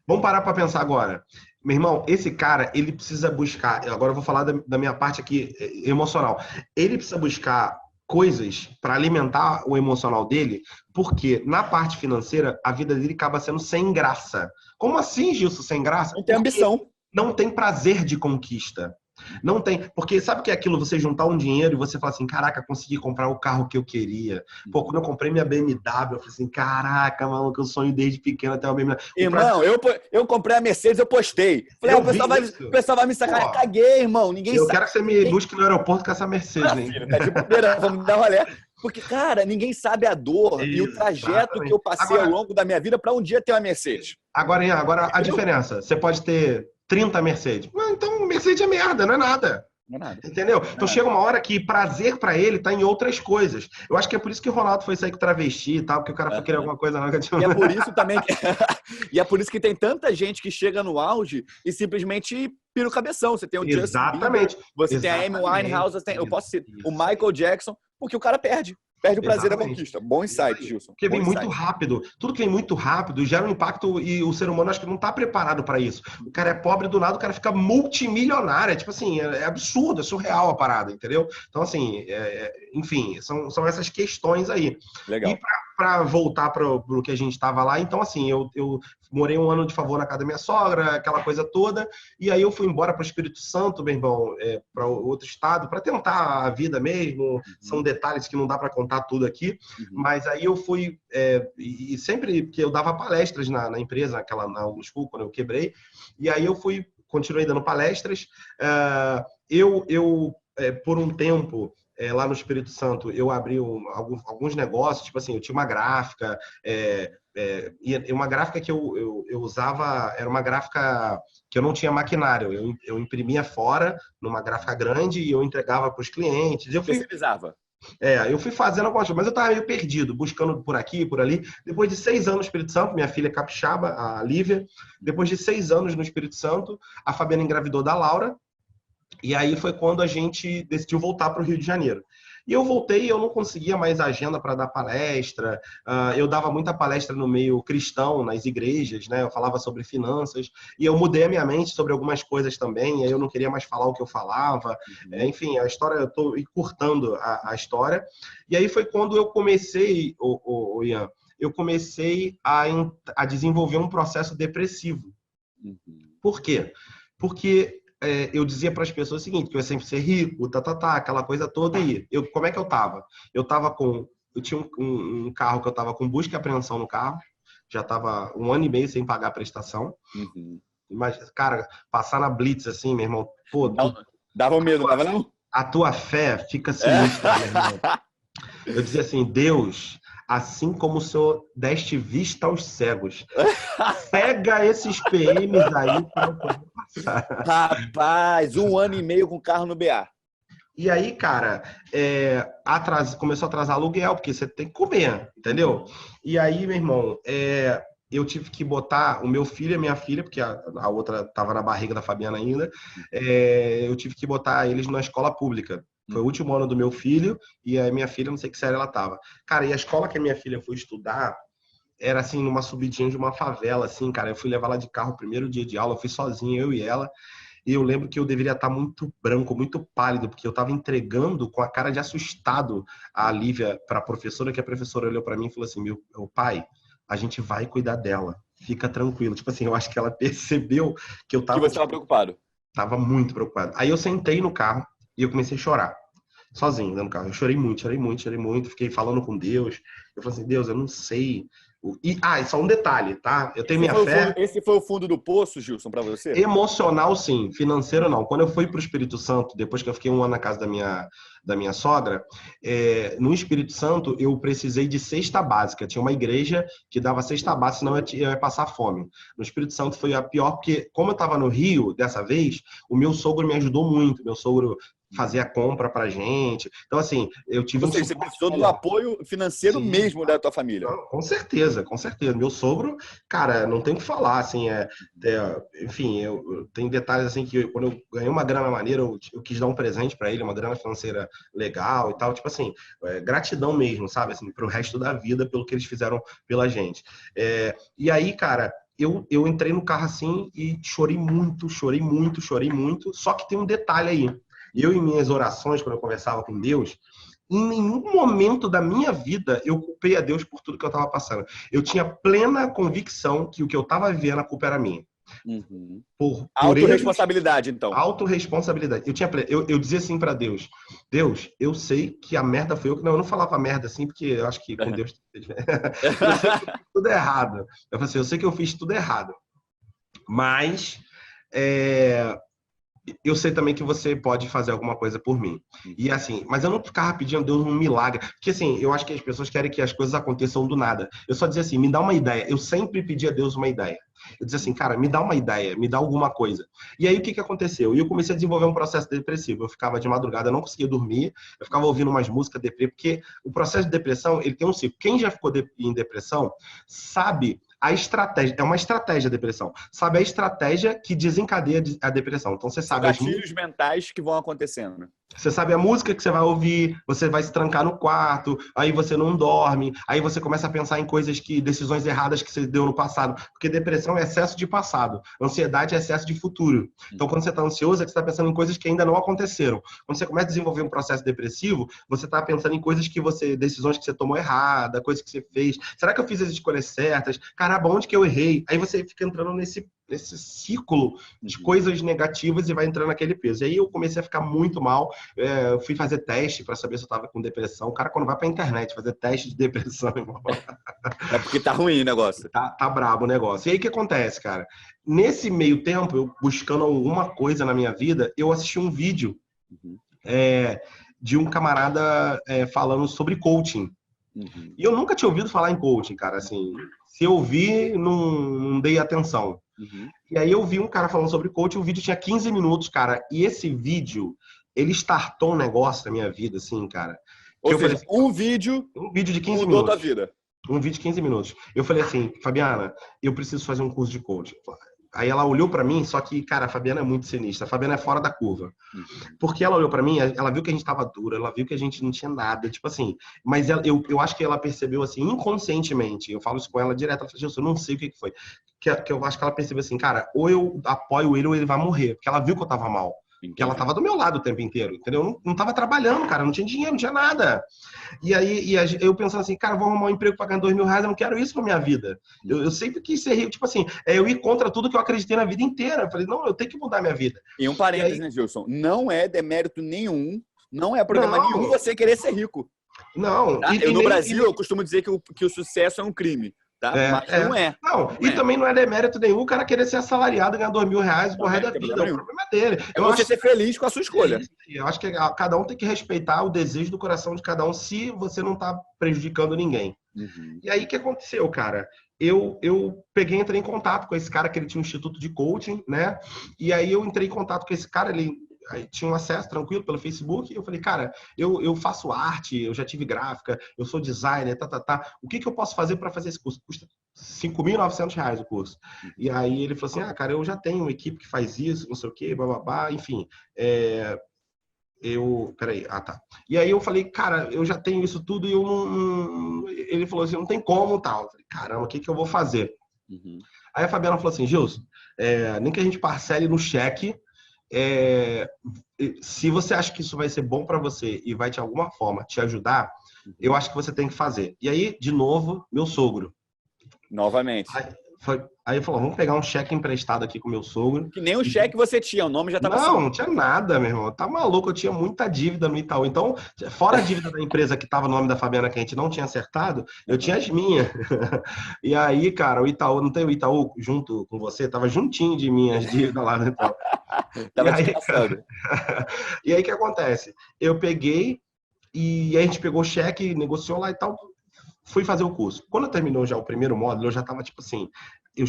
vamos parar pra pensar agora. Meu irmão, esse cara, ele precisa buscar... Agora eu vou falar da minha parte aqui emocional. Ele precisa buscar coisas para alimentar o emocional dele, porque na parte financeira, a vida dele acaba sendo sem graça. Como assim, Gilson, sem graça? Não tem ambição. Não tem prazer de conquista. Não tem, porque sabe o que é aquilo, você juntar um dinheiro e você falar assim, caraca, consegui comprar o carro que eu queria. Pô, quando eu comprei minha BMW, eu falei assim, caraca, maluco, eu sonho desde pequeno até uma BMW. Irmão, eu comprei a Mercedes, eu postei. Falei, o pessoal vai me sacar. Caguei, irmão, ninguém sabe. Eu quero que você me busque no aeroporto com essa Mercedes, né? Filho, tá de bobeira, vamos dar uma olhada. Porque, cara, ninguém sabe a dor e o trajeto que eu passei ao longo da minha vida para um dia ter uma Mercedes. Agora a diferença, você pode ter 30 Mercedes. Então, Mercedes é merda, não é nada. Não é nada. Entendeu? Então chega uma hora que prazer pra ele tá em outras coisas. Eu acho que é por isso que o Ronaldo foi sair com travesti e tal, porque o cara foi querer alguma coisa negativa. E é por isso também e é por isso que tem tanta gente que chega no auge e simplesmente pira o cabeção. Você tem o Exatamente. Justin Bieber, você tem a Amy Winehouse, eu posso citar o Michael Jackson, porque o cara perde o prazer da conquista. Bom insight, Gilson. Porque vem muito rápido. Tudo que vem muito rápido gera um impacto e o ser humano acho que não está preparado para isso. O cara é pobre do nada, o cara fica multimilionário. É tipo assim, é absurdo, é surreal a parada, entendeu? Então, assim, enfim, são essas questões aí. Legal. E para voltar para o que a gente estava lá, então, assim, eu morei 1 ano de favor na casa da minha sogra, aquela coisa toda, e aí eu fui embora para o Espírito Santo, meu irmão, para outro estado, para tentar a vida mesmo. São detalhes que não dá para contar tudo aqui, mas aí eu fui, e sempre que eu dava palestras na empresa, na Home School, quando eu quebrei, e aí eu continuei dando palestras. Por um tempo, lá no Espírito Santo, eu abri alguns negócios, tipo assim, eu tinha uma gráfica, e uma gráfica que eu usava, era uma gráfica que eu não tinha maquinário, eu imprimia fora, numa gráfica grande, e eu entregava para os clientes. Eu fui fazendo algumas coisas, mas eu estava meio perdido, buscando por aqui, por ali. Depois de 6 anos no Espírito Santo, minha filha é capixaba, a Lívia, depois de 6 anos no Espírito Santo, a Fabiana engravidou da Laura, e aí foi quando a gente decidiu voltar para o Rio de Janeiro. E eu voltei e eu não conseguia mais agenda para dar palestra. Eu dava muita palestra no meio cristão, nas igrejas, né? Eu falava sobre finanças. E eu mudei a minha mente sobre algumas coisas também. E aí eu não queria mais falar o que eu falava. Enfim, a história, eu estou encurtando a história. E aí foi quando eu comecei, Ian, eu comecei a desenvolver um processo depressivo. Por quê? Porque eu dizia para as pessoas o seguinte, que eu ia sempre ser rico, aquela coisa toda. E como é que eu estava? Eu tinha um carro que eu estava com busca e apreensão no carro, já estava 1 ano e meio sem pagar a prestação. Mas, cara, passar na Blitz assim, meu irmão, pô, dava medo, dava não? A tua fé fica sinistra, meu irmão. Eu dizia assim, Deus, assim como o Senhor deste vista aos cegos, pega esses PMs aí para eu poder passar. Rapaz, 1 ano e meio com o carro no BA. E aí, cara, começou a atrasar aluguel, porque você tem que comer, entendeu? E aí, meu irmão, eu tive que botar o meu filho e a minha filha, porque a outra estava na barriga da Fabiana ainda, eu tive que botar eles na escola pública. Foi o último ano do meu filho e a minha filha, não sei que série ela tava. Cara, e a escola que a minha filha foi estudar era, assim, numa subidinha de uma favela, assim, cara. Eu fui levar ela de carro o primeiro dia de aula, eu fui sozinho, eu e ela. E eu lembro que eu deveria estar muito branco, muito pálido, porque eu estava entregando com a cara de assustado a Lívia para a professora, que a professora olhou para mim e falou assim, meu pai, a gente vai cuidar dela, fica tranquilo. Tipo assim, eu acho que ela percebeu que eu estava... Que você estava preocupado. Tava muito preocupado. Aí eu sentei no carro e eu comecei a chorar. Sozinho, dentro do carro. Eu chorei muito. Fiquei falando com Deus. Eu falei assim, Deus, eu não sei. E só um detalhe, tá? Eu tenho minha fé. Esse foi o fundo do poço, Gilson, para você? Emocional, sim. Financeiro, não. Quando eu fui para o Espírito Santo, depois que eu fiquei 1 ano na casa da minha sogra, no Espírito Santo, eu precisei de cesta básica. Tinha uma igreja que dava cesta básica, senão eu ia passar fome. No Espírito Santo foi a pior, porque como eu estava no Rio, dessa vez, o meu sogro me ajudou muito. Meu sogro fazia compra pra gente. Então, assim, eu tive Ou seja, você precisou do apoio financeiro mesmo da tua família. Não, com certeza. Meu sogro, cara, não tem o que falar, assim, enfim, tem detalhes, assim, que quando eu ganhei uma grana maneira, eu quis dar um presente pra ele, uma grana financeira legal e tal, tipo assim, gratidão mesmo, sabe, assim, pro resto da vida, pelo que eles fizeram pela gente. E aí, cara, eu entrei no carro assim e chorei muito, só que tem um detalhe aí. Eu, em minhas orações, quando eu conversava com Deus, em nenhum momento da minha vida eu culpei a Deus por tudo que eu estava passando. Eu tinha plena convicção que o que eu estava vivendo, a culpa era minha. Por autorresponsabilidade, então. Autorresponsabilidade. Eu dizia assim para Deus, Deus, eu sei que a merda foi eu que... Não, eu não falava merda assim, porque eu acho que com Deus... eu sei que eu fiz tudo errado. Eu falei assim, eu sei que eu fiz tudo errado. Mas... eu sei também que você pode fazer alguma coisa por mim. E assim, mas eu não ficava pedindo a Deus um milagre. Porque assim, eu acho que as pessoas querem que as coisas aconteçam do nada. Eu só dizia assim, me dá uma ideia. Eu sempre pedi a Deus uma ideia. Eu dizia assim, cara, me dá uma ideia, me dá alguma coisa. E aí o que aconteceu? Eu comecei a desenvolver um processo depressivo. Eu ficava de madrugada, eu não conseguia dormir, eu ficava ouvindo umas músicas deprê, porque o processo de depressão, ele tem um ciclo. Quem já ficou em depressão sabe a estratégia, é uma estratégia a depressão. Sabe a estratégia que desencadeia a depressão. Então você sabe... Os gatilhos mentais que vão acontecendo. Você sabe a música que você vai ouvir, você vai se trancar no quarto, aí você não dorme, aí você começa a pensar em decisões erradas que você deu no passado. Porque depressão é excesso de passado, ansiedade é excesso de futuro. Então, quando você está ansioso, é que você está pensando em coisas que ainda não aconteceram. Quando você começa a desenvolver um processo depressivo, você está pensando em decisões que você tomou errada, coisas que você fez. Será que eu fiz as escolhas certas? Caramba, onde que eu errei? Aí você fica entrando nesse ciclo de coisas negativas e vai entrando naquele peso. E aí eu comecei a ficar muito mal. Eu fui fazer teste para saber se eu estava com depressão. O cara, quando vai para a internet fazer teste de depressão, irmão, é porque tá ruim o negócio. Tá brabo o negócio. E aí o que acontece, cara? Nesse meio tempo, eu buscando alguma coisa na minha vida, eu assisti um vídeo de um camarada falando sobre coaching. E eu nunca tinha ouvido falar em coaching, cara. Assim, se eu vi, não dei atenção. E aí eu vi um cara falando sobre coaching, o vídeo tinha 15 minutos, cara. E esse vídeo, ele startou um negócio na minha vida, assim, cara. Ou seja, assim, um vídeo de 15 mudou minutos. Tua vida. Um vídeo de 15 minutos. Eu falei assim, Fabiana, eu preciso fazer um curso de coaching. Aí ela olhou pra mim, só que, cara, a Fabiana é muito sinistra. A Fabiana é fora da curva. Porque ela olhou pra mim, ela viu que a gente tava dura, ela viu que a gente não tinha nada, tipo assim. Mas eu acho que ela percebeu, assim, inconscientemente. Eu falo isso com ela direto. Ela falou, Gilson, eu não sei o que foi. Que eu acho que ela percebeu assim, cara, ou eu apoio ele ou ele vai morrer. Porque ela viu que eu tava mal. Porque ela tava do meu lado o tempo inteiro, entendeu? Eu não tava trabalhando, cara, não tinha dinheiro, não tinha nada. E aí eu pensando assim, cara, vou arrumar um emprego pra ganhar R$ 2.000, eu não quero isso pra minha vida. Eu sempre quis ser rico, tipo assim, eu ir contra tudo que eu acreditei na vida inteira. Eu falei, não, eu tenho que mudar minha vida. E um parênteses, né, Gilson? Não é demérito nenhum, não é problema Não. nenhum você querer ser rico. Não. Tá? No Brasil, eu costumo dizer que o sucesso é um crime. Tá? Mas não é. Não, e também não é demérito nenhum o cara querer ser assalariado e ganhar R$ 2.000 por resto da vida. O problema é dele. É você ser feliz com a sua escolha. Eu acho que cada um tem que respeitar o desejo do coração de cada um, se você não tá prejudicando ninguém. E aí, o que aconteceu, cara? Eu entrei em contato com esse cara, que ele tinha um instituto de coaching, né? E aí eu entrei em contato com esse cara, ele tinha um acesso tranquilo pelo Facebook, e eu falei, cara, eu faço arte, eu já tive gráfica, eu sou designer, o que eu posso fazer para fazer esse curso? Custa R$ 5.900 o curso. E aí ele falou assim, cara, eu já tenho uma equipe que faz isso, não sei o quê, bababá, enfim, peraí, tá. E aí eu falei, cara, eu já tenho isso tudo e eu não... Ele falou assim, não tem como, tal. Eu falei, caramba, o que eu vou fazer? Aí a Fabiana falou assim, Gilson, nem que a gente parcele no cheque, se você acha que isso vai ser bom para você e vai de alguma forma te ajudar, eu acho que você tem que fazer. E aí, de novo, meu sogro. Novamente. Aí falou, vamos pegar um cheque emprestado aqui com meu sogro. Que nem o cheque você tinha, o nome já estava assim. Não tinha nada, meu irmão. Tá maluco, eu tinha muita dívida no Itaú. Então, fora a dívida da empresa que estava no nome da Fabiana, que a gente não tinha acertado, eu tinha as minhas. E aí, cara, o Itaú, não tem o Itaú junto com você? Tava juntinho de mim as dívidas lá no Itaú. Tava te passando. E aí, o que acontece? Eu peguei e a gente pegou o cheque, negociou lá e tal, fui fazer o curso. Quando eu terminou já o primeiro módulo, eu já tava tipo assim, eu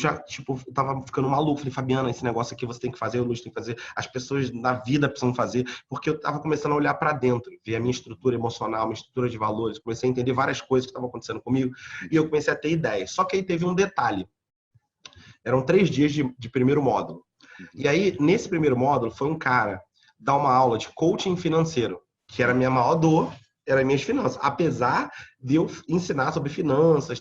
tava ficando maluco. Falei, Fabiana, esse negócio aqui você tem que fazer, o Luiz tem que fazer, as pessoas na vida precisam fazer, porque eu tava começando a olhar para dentro, ver a minha estrutura emocional, minha estrutura de valores, comecei a entender várias coisas que estavam acontecendo comigo, e eu comecei a ter ideias. Só que aí teve um detalhe. Eram 3 dias de primeiro módulo. E aí, nesse primeiro módulo, foi um cara dar uma aula de coaching financeiro, que era a minha maior dor, eram minhas finanças. Apesar de eu ensinar sobre finanças,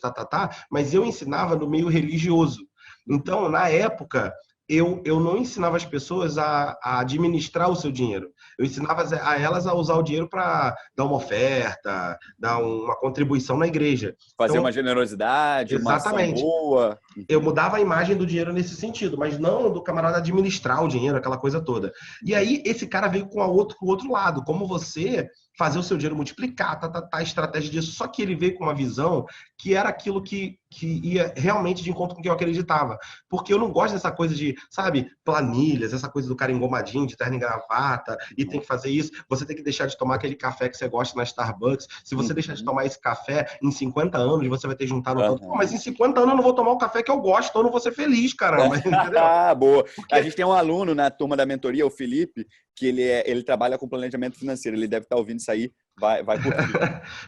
mas eu ensinava no meio religioso. Então, na época, eu não ensinava as pessoas a administrar o seu dinheiro. Eu ensinava a elas a usar o dinheiro para dar uma oferta, dar uma contribuição na igreja. Fazer então, uma generosidade, exatamente. Uma ação boa. Eu mudava a imagem do dinheiro nesse sentido, mas não do camarada administrar o dinheiro, aquela coisa toda. E aí, esse cara veio com o outro lado, como você fazer o seu dinheiro multiplicar, a estratégia disso. Só que ele veio com uma visão que era aquilo que ia realmente de encontro com o que eu acreditava. Porque eu não gosto dessa coisa de, sabe, planilhas, essa coisa do cara engomadinho, de terno e gravata, e tem que fazer isso. Você tem que deixar de tomar aquele café que você gosta na Starbucks. Se você deixar de tomar esse café, em 50 anos você vai ter juntado tanto. Pô, mas em 50 anos eu não vou tomar o café que eu gosto, então eu não vou ser feliz, caramba. Entendeu? Ah, boa. Porque... A gente tem um aluno na turma da mentoria, o Felipe, que ele trabalha com planejamento financeiro. Ele deve estar ouvindo isso aí, vai curtir.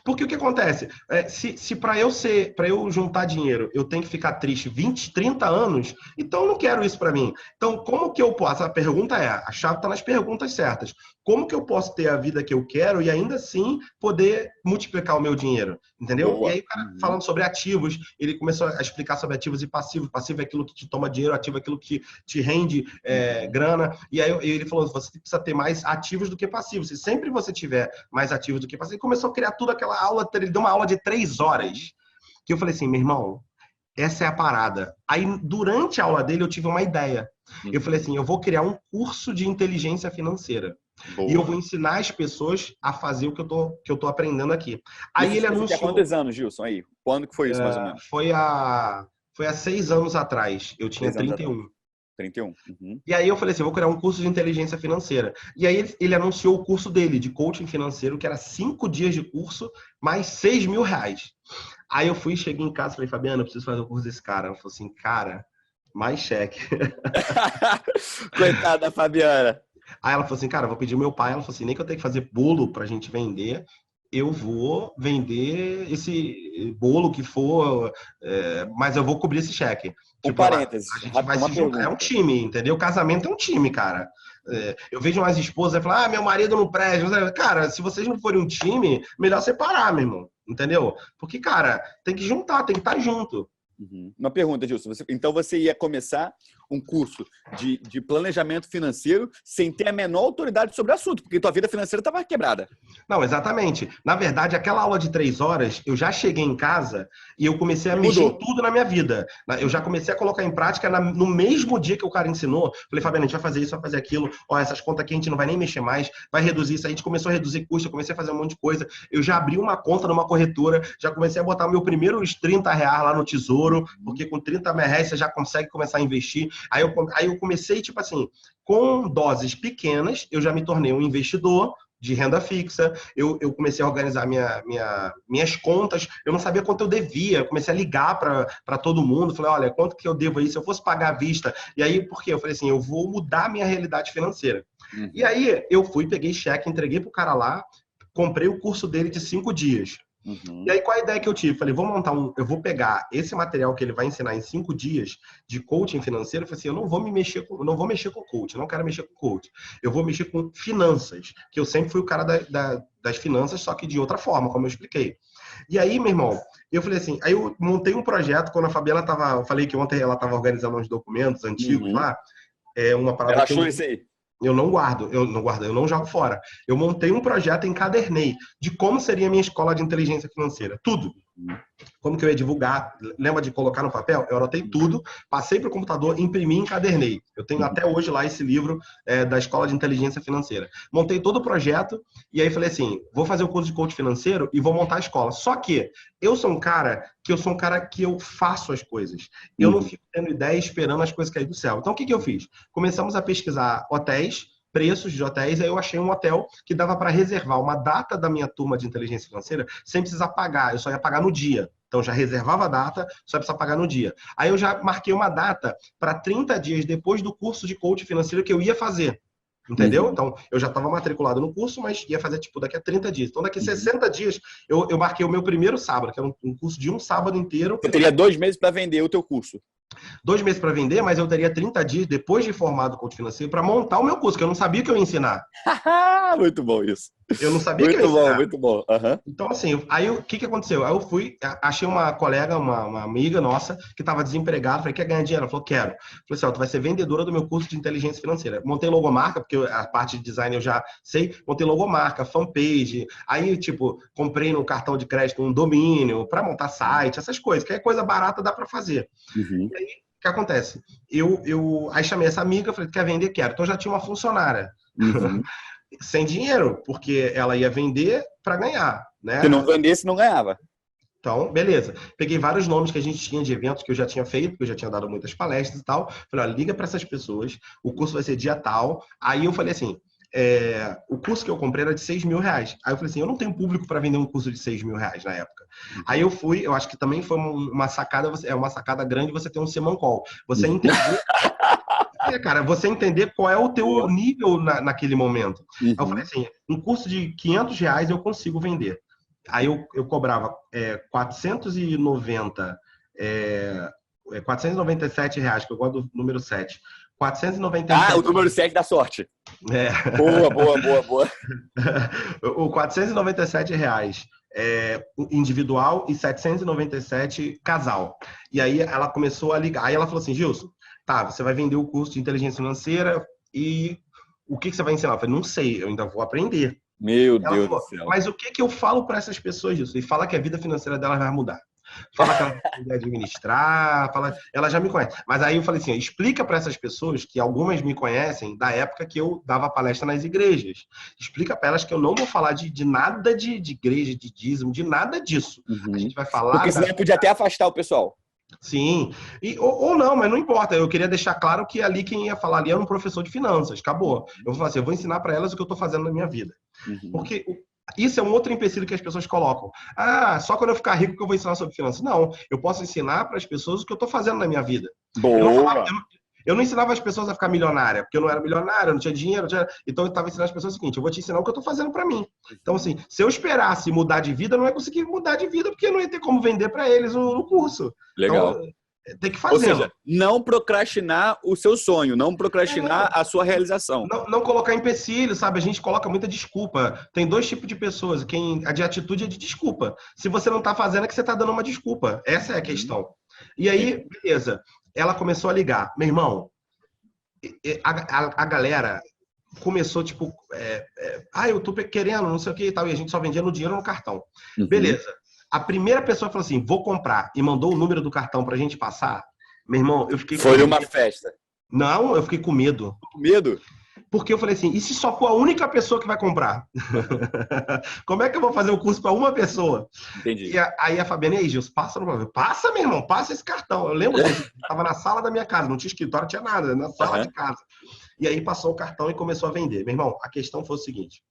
Porque o que acontece? Se para eu juntar dinheiro, eu tenho que ficar triste 20, 30 anos, então eu não quero isso para mim. Então, como que eu posso? A pergunta a chave está nas perguntas certas. Como que eu posso ter a vida que eu quero e ainda assim poder multiplicar o meu dinheiro? Entendeu? Boa. E aí, o cara falando sobre ativos, ele começou a explicar sobre ativos e passivos. Passivo é aquilo que te toma dinheiro, ativo é aquilo que te rende grana. E aí ele falou, você precisa ter mais ativos do que passivos. Se sempre você tiver mais ativos do que passivos, ele começou a criar tudo aquela aula, ele deu uma aula de 3 horas. Que eu falei assim, meu irmão, essa é a parada. Aí, durante a aula dele, eu tive uma ideia. Eu falei assim, eu vou criar um curso de inteligência financeira. Boa. E eu vou ensinar as pessoas a fazer o que eu tô aprendendo aqui. Aí ele anunciou... Há quantos anos, Gilson? Aí? Quando que foi isso, mais ou menos? Foi há 6 anos atrás. Eu tinha 31. 31. Uhum. E aí eu falei assim, eu vou criar um curso de inteligência financeira. E aí ele anunciou o curso dele, de coaching financeiro, que era 5 dias de curso, mais R$ 6.000. Aí eu cheguei em casa e falei, Fabiana, eu preciso fazer o curso desse cara. Ela falou assim, cara, mais cheque. Coitada da Fabiana. Aí ela falou assim, cara, eu vou pedir ao meu pai. Ela falou assim, nem que eu tenho que fazer bolo pra gente vender. eu vou vender esse bolo que for, mas eu vou cobrir esse cheque. Um Tipo, parênteses, a gente vai uma se juntar. É um pergunta. time, entendeu? Casamento é um time, cara. Eu vejo umas esposas e falam, meu marido não presta. Cara, se vocês não forem um time, melhor separar, meu irmão. Entendeu? Porque, cara, tem que juntar, tem que estar junto. Uma pergunta, Gilson. Então você ia começar um curso de planejamento financeiro sem ter a menor autoridade sobre o assunto, porque tua vida financeira estava quebrada. Não, exatamente. Na verdade, aquela aula de 3 horas, eu já cheguei em casa e eu comecei a mexer em tudo na minha vida. Eu já comecei a colocar em prática no mesmo dia que o cara ensinou. Falei, Fabiano, a gente vai fazer isso, vai fazer aquilo. Ó, essas contas aqui a gente não vai nem mexer mais, vai reduzir isso. A gente começou a reduzir custo, eu comecei a fazer um monte de coisa. Eu já abri uma conta numa corretora, já comecei a botar meu primeiro uns 30 reais lá no Tesouro, porque com 30 reais você já consegue começar a investir. Aí eu comecei, tipo assim, com doses pequenas, eu já me tornei um investidor de renda fixa, eu comecei a organizar minhas contas, eu não sabia quanto eu devia, comecei a ligar para todo mundo, falei, olha, quanto que eu devo aí, se eu fosse pagar à vista, e aí, por quê? Eu falei assim, eu vou mudar a minha realidade financeira. E aí, eu fui, peguei cheque, entreguei pro cara lá, comprei o curso dele de 5 dias. E aí, qual a ideia que eu tive? Falei, eu vou pegar esse material que ele vai ensinar em 5 dias de coaching financeiro. Eu falei assim, eu não vou mexer com coaching, não quero mexer com coaching. Eu vou mexer com finanças, que eu sempre fui o cara das finanças, só que de outra forma, como eu expliquei. E aí, meu irmão, eu falei assim, aí eu montei um projeto, quando a Fabiana eu falei que ontem ela estava organizando uns documentos antigos lá, uma parada Ela que achou isso aí? eu não guardo, eu não jogo fora. Eu montei um projeto, encadernei, de como seria a minha escola de inteligência financeira. Tudo. Como que eu ia divulgar? Lembra de colocar no papel? Eu anotei tudo, passei para o computador, imprimi e encadernei. Eu tenho até hoje lá esse livro da Escola de Inteligência Financeira. Montei todo o projeto e aí falei assim, vou fazer o curso de coach financeiro e vou montar a escola. Só que eu sou um cara que eu faço as coisas. Eu não fico tendo ideia esperando as coisas cair do céu. Então, o que eu fiz? Começamos a pesquisar hotéis, preços de hotéis, aí eu achei um hotel que dava para reservar uma data da minha turma de inteligência financeira sem precisar pagar, eu só ia pagar no dia. Então, já reservava a data, só ia precisar pagar no dia. Aí eu já marquei uma data para 30 dias depois do curso de coach financeiro que eu ia fazer. Entendeu? Então, eu já estava matriculado no curso, mas ia fazer, tipo, daqui a 30 dias. Então, daqui a 60 dias, eu marquei o meu primeiro sábado, que era um curso de um sábado inteiro. Você teria 2 meses para vender o teu curso. 2 meses para vender, mas eu teria 30 dias depois de formado coach financeiro para montar o meu curso, que eu não sabia que eu ia ensinar. Muito bom isso. Eu não sabia que eu ia ensinar. Muito bom. Então, assim, aí o que aconteceu? Aí eu fui, achei uma colega, uma amiga nossa, que estava desempregada. Falei, quer ganhar dinheiro? Ela falou, quero. Falei assim, ó, tu vai ser vendedora do meu curso de inteligência financeira. Montei logomarca, porque a parte de design eu já sei. Montei logomarca, fanpage. Aí, tipo, comprei no cartão de crédito um domínio para montar site, essas coisas. Que é coisa barata, dá para fazer. E aí, o que acontece? Aí chamei essa amiga, falei, quer vender? Quero. Então, já tinha uma funcionária. Sem dinheiro, porque ela ia vender para ganhar, né? Se não vendesse, não ganhava. Então, beleza. Peguei vários nomes que a gente tinha de eventos que eu já tinha feito, porque eu já tinha dado muitas palestras e tal. Falei, ó, liga para essas pessoas, o curso vai ser dia tal. Aí eu falei assim, o curso que eu comprei era de 6 mil reais. Aí eu falei assim, eu não tenho público para vender um curso de 6 mil reais na época. Aí eu fui, eu acho que também foi uma sacada, uma sacada grande você ter um Semancol. Você entender... cara, você entender qual é o teu nível naquele momento. Aí eu falei assim, um curso de 500 reais eu consigo vender. Aí eu cobrava 497 reais, que eu gosto do número 7. 497. O número 7 da sorte. Boa. O 497 reais individual e 797 casal. E aí ela começou a ligar. Aí ela falou assim, Gilson, tá, você vai vender o curso de inteligência financeira e o que você vai ensinar? Eu falei, não sei, eu ainda vou aprender. Meu Ela Deus falou, do céu. mas o que eu falo para essas pessoas disso? E fala que a vida financeira delas vai mudar. Fala que ela vai aprender a administrar, ela já me conhece. Mas aí eu falei assim, explica para essas pessoas, que algumas me conhecem, da época que eu dava palestra nas igrejas. Explica para elas que eu não vou falar de nada de igreja, de dízimo, de nada disso. A gente vai falar... Porque senão podia até afastar o pessoal. Sim, ou não, mas não importa. Eu queria deixar claro que ali quem ia falar ali era um professor de finanças. Acabou. Eu vou falar assim, eu vou ensinar para elas o que eu estou fazendo na minha vida. Porque isso é um outro empecilho que as pessoas colocam. Só quando eu ficar rico que eu vou ensinar sobre finanças. Não, eu posso ensinar para as pessoas o que eu estou fazendo na minha vida. Boa. Eu não ensinava as pessoas a ficar milionária, porque eu não era milionário, eu não tinha dinheiro, então eu estava ensinando as pessoas o seguinte: eu vou te ensinar o que eu estou fazendo para mim. Então, assim, se eu esperasse mudar de vida, eu não ia conseguir mudar de vida, porque eu não ia ter como vender para eles o curso. Legal. Então, tem que Ou fazer. seja, não procrastinar o seu sonho, não procrastinar a sua realização. Não colocar empecilho, sabe? A gente coloca muita desculpa. Tem dois tipos de pessoas. A de atitude é de desculpa. Se você não está fazendo, é que você está dando uma desculpa. Essa é a questão. E aí, beleza. Ela começou a ligar. Meu irmão, a galera começou, tipo, eu tô querendo, não sei o que e tal. E a gente só vendia no dinheiro ou no cartão. Beleza. A primeira pessoa falou assim, vou comprar, e mandou o número do cartão pra gente passar. Meu irmão, eu fiquei Foi uma festa. Não, eu fiquei com medo. Com medo? Porque eu falei assim, e se só for a única pessoa que vai comprar? Como é que eu vou fazer o curso para uma pessoa? Entendi. E aí a Fabiana, e aí, Gilson, passa no meu. Passa, meu irmão, passa esse cartão. Eu lembro que estava na sala da minha casa, não tinha escritório, não tinha nada, na sala de casa. E aí passou o cartão e começou a vender. Meu irmão, a questão foi o seguinte.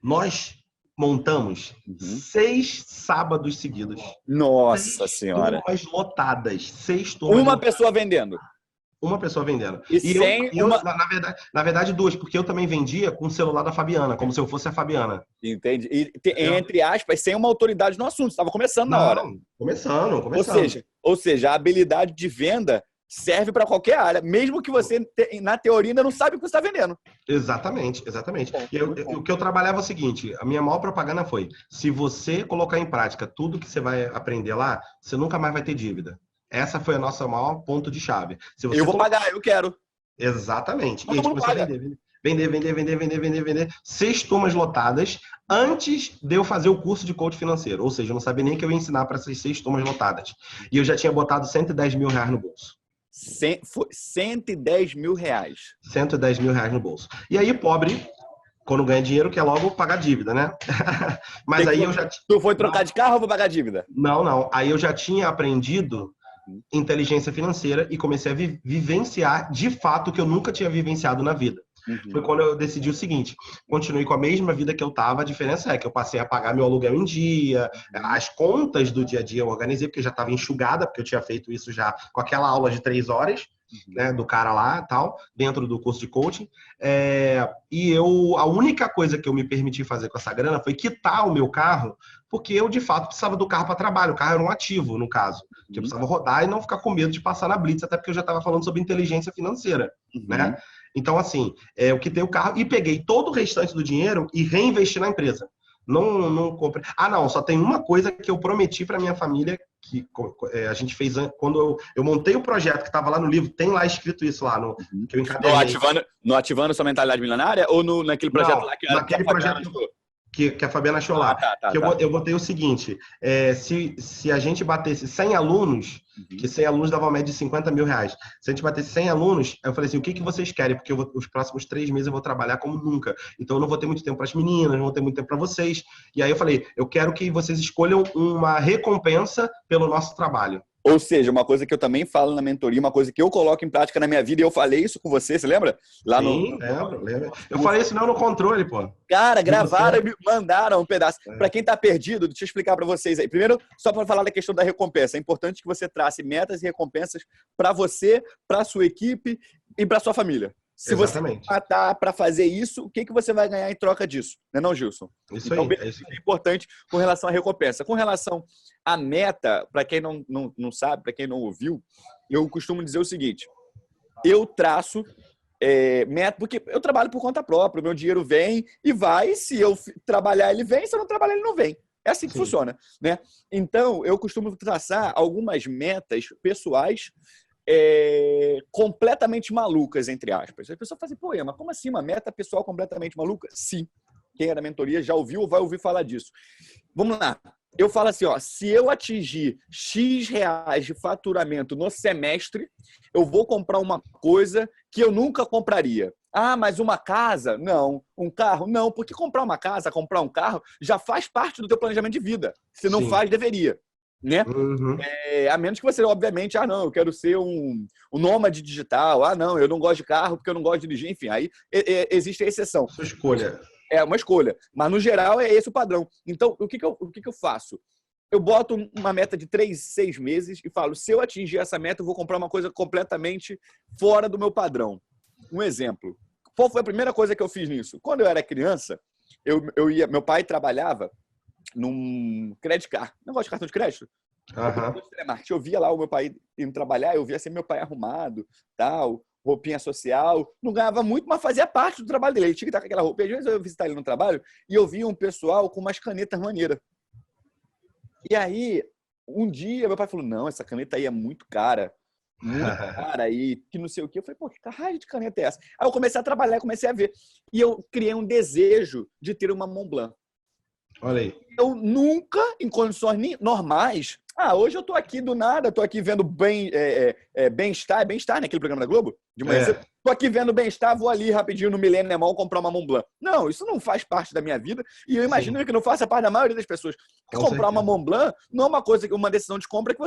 Nós montamos 6 sábados seguidos. Nossa Senhora. 6 turmas lotadas. 6 turmas Uma lotadas. pessoa vendendo. Uma pessoa vendendo. Na verdade, 2, porque eu também vendia com o celular da Fabiana, como se eu fosse a Fabiana. Entende? E, entre aspas, sem uma autoridade no assunto. Estava começando na hora. Começando. Ou seja, a habilidade de venda serve para qualquer área, mesmo que você, na teoria, ainda não sabe o que você está vendendo. Exatamente. E o que eu trabalhava é o seguinte, a minha maior propaganda foi, se você colocar em prática tudo que você vai aprender lá, você nunca mais vai ter dívida. Essa foi a nossa maior ponto de chave. Se você eu vou pagar, eu quero. Exatamente. E aí começou a vender. 6 turmas lotadas antes de eu fazer o curso de coach financeiro. Ou seja, eu não sabia nem que eu ia ensinar para essas 6 turmas lotadas. E eu já tinha botado R$110 mil no bolso. 110 mil reais. 110 mil reais no bolso. E aí, pobre, quando ganha dinheiro, quer logo pagar dívida, né? Mas aí eu já... Tu foi trocar de carro ou vou pagar dívida? Não. Aí eu já tinha aprendido inteligência financeira e comecei a vivenciar, de fato, o que eu nunca tinha vivenciado na vida. Foi quando eu decidi o seguinte, continuei com a mesma vida que eu tava, a diferença é que eu passei a pagar meu aluguel em dia, as contas do dia a dia eu organizei, porque já estava enxugada, porque eu tinha feito isso já com aquela aula de 3 horas, né, do cara lá, tal, dentro do curso de coaching, e a única coisa que eu me permiti fazer com essa grana foi quitar o meu carro, porque eu, de fato, precisava do carro para trabalho, o carro era um ativo, no caso, que eu precisava rodar e não ficar com medo de passar na blitz, até porque eu já estava falando sobre inteligência financeira, né? Então, assim, eu quitei o carro e peguei todo o restante do dinheiro e reinvesti na empresa. Não comprei. Não, só tem uma coisa que eu prometi para minha família, que a gente fez quando eu montei o projeto que estava lá no livro, tem lá escrito isso lá, que eu encadernei. No Ativando Sua Mentalidade Milionária ou naquele projeto lá que naquele projeto que a Fabiana achou lá. Eu botei o seguinte, se a gente batesse 100 alunos, que 100 alunos dava uma média de 50 mil reais. Se a gente batesse 100 alunos, eu falei assim, o que vocês querem? Porque os próximos 3 meses eu vou trabalhar como nunca. Então eu não vou ter muito tempo para as meninas, não vou ter muito tempo para vocês. E aí eu falei, eu quero que vocês escolham uma recompensa pelo nosso trabalho. Ou seja, uma coisa que eu também falo na mentoria, uma coisa que eu coloco em prática na minha vida, e eu falei isso com você lembra? Sim, lembro. Eu falei isso não no controle, pô. Cara, gravaram e me mandaram um pedaço. Para quem tá perdido, deixa eu explicar para vocês aí. Primeiro, só para falar da questão da recompensa. É importante que você trace metas e recompensas para você, para sua equipe e para sua família. Se Exatamente. Você matar para fazer isso, o que você vai ganhar em troca disso? Não é, Gilson? Isso então, aí. É importante com relação à recompensa. Com relação à meta, para quem não sabe, para quem não ouviu, eu costumo dizer o seguinte, eu traço meta, porque eu trabalho por conta própria, o meu dinheiro vem e vai, se eu trabalhar ele vem, se eu não trabalhar ele não vem. É assim que funciona, né? Então, eu costumo traçar algumas metas pessoais completamente malucas, entre aspas. A pessoa fala assim, pô, mas como assim uma meta pessoal completamente maluca? Sim. Quem é da mentoria já ouviu ou vai ouvir falar disso. Vamos lá. Eu falo assim, se eu atingir X reais de faturamento no semestre, eu vou comprar uma coisa que eu nunca compraria. Mas uma casa? Não. Um carro? Não. Porque comprar uma casa, comprar um carro, já faz parte do teu planejamento de vida. Se não faz, deveria. Né? A menos que você, obviamente, não, eu quero ser um nômade digital, não, eu não gosto de carro porque eu não gosto de dirigir, enfim, aí existe a exceção. Sua escolha. É uma escolha, mas no geral é esse o padrão. Então, o que eu faço? eu boto uma meta de 3, 6 meses e falo, se eu atingir essa meta, eu vou comprar uma coisa completamente fora do meu padrão. Um exemplo. Qual foi a primeira coisa que eu fiz nisso? Quando eu era criança, meu pai trabalhava num credit card, negócio de cartão de crédito. Eu via lá o meu pai indo trabalhar, eu via assim, meu pai arrumado, tal, roupinha social, não ganhava muito, mas fazia parte do trabalho dele. Ele tinha que estar com aquela roupa. E às vezes eu visitava ele no trabalho e eu via um pessoal com umas canetas maneiras. E aí, um dia, meu pai falou, não, essa caneta aí é muito cara e que não sei o quê. Eu falei, pô, que raio de caneta é essa? Aí eu comecei a trabalhar, comecei a ver. E eu criei um desejo de ter uma Montblanc. Olha aí. Eu nunca, em condições normais, hoje eu tô aqui do nada, tô aqui vendo Bem-Estar, né? Aquele programa da Globo, de manhã cedo. Tô aqui vendo Bem-Estar, vou ali rapidinho no Millennium Mall comprar uma Montblanc. Não, isso não faz parte da minha vida e eu imagino que não faça parte da maioria das pessoas. Porque comprar uma Montblanc não é uma decisão de compra que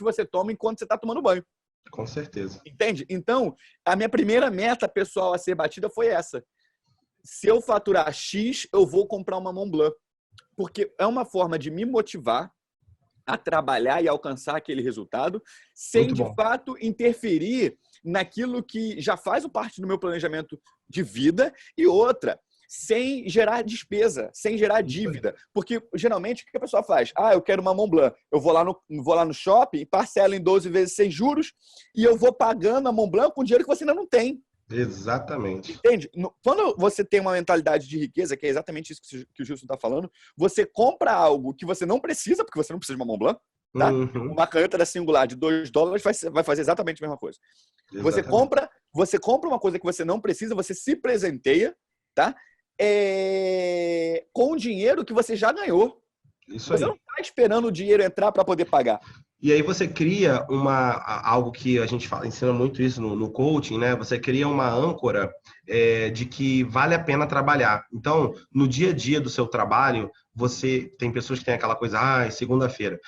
você toma enquanto você tá tomando banho. Com certeza. Entende? Então, a minha primeira meta pessoal a ser batida foi essa. Se eu faturar X, eu vou comprar uma Montblanc. Porque é uma forma de me motivar a trabalhar e alcançar aquele resultado sem, de fato, interferir naquilo que já faz parte do meu planejamento de vida e outra, sem gerar despesa, sem gerar dívida. Porque, geralmente, o que a pessoa faz? Eu quero uma Montblanc. Eu vou lá no shopping, parcelo em 12 vezes sem juros e eu vou pagando a Montblanc com dinheiro que você ainda não tem. Exatamente. Entende? Quando você tem uma mentalidade de riqueza, que é exatamente isso que o Gilson está falando, você compra algo que você não precisa, porque você não precisa de uma Montblanc, tá? Uma caneta da Singular de $2 vai fazer exatamente a mesma coisa. Você compra uma coisa que você não precisa, você se presenteia, tá? Com o dinheiro que você já ganhou. Isso você aí. Não está esperando o dinheiro entrar para poder pagar. E aí você cria algo que a gente ensina muito isso no coaching, né? Você cria uma âncora de que vale a pena trabalhar. Então, no dia a dia do seu trabalho, você tem pessoas que têm aquela coisa, é segunda-feira.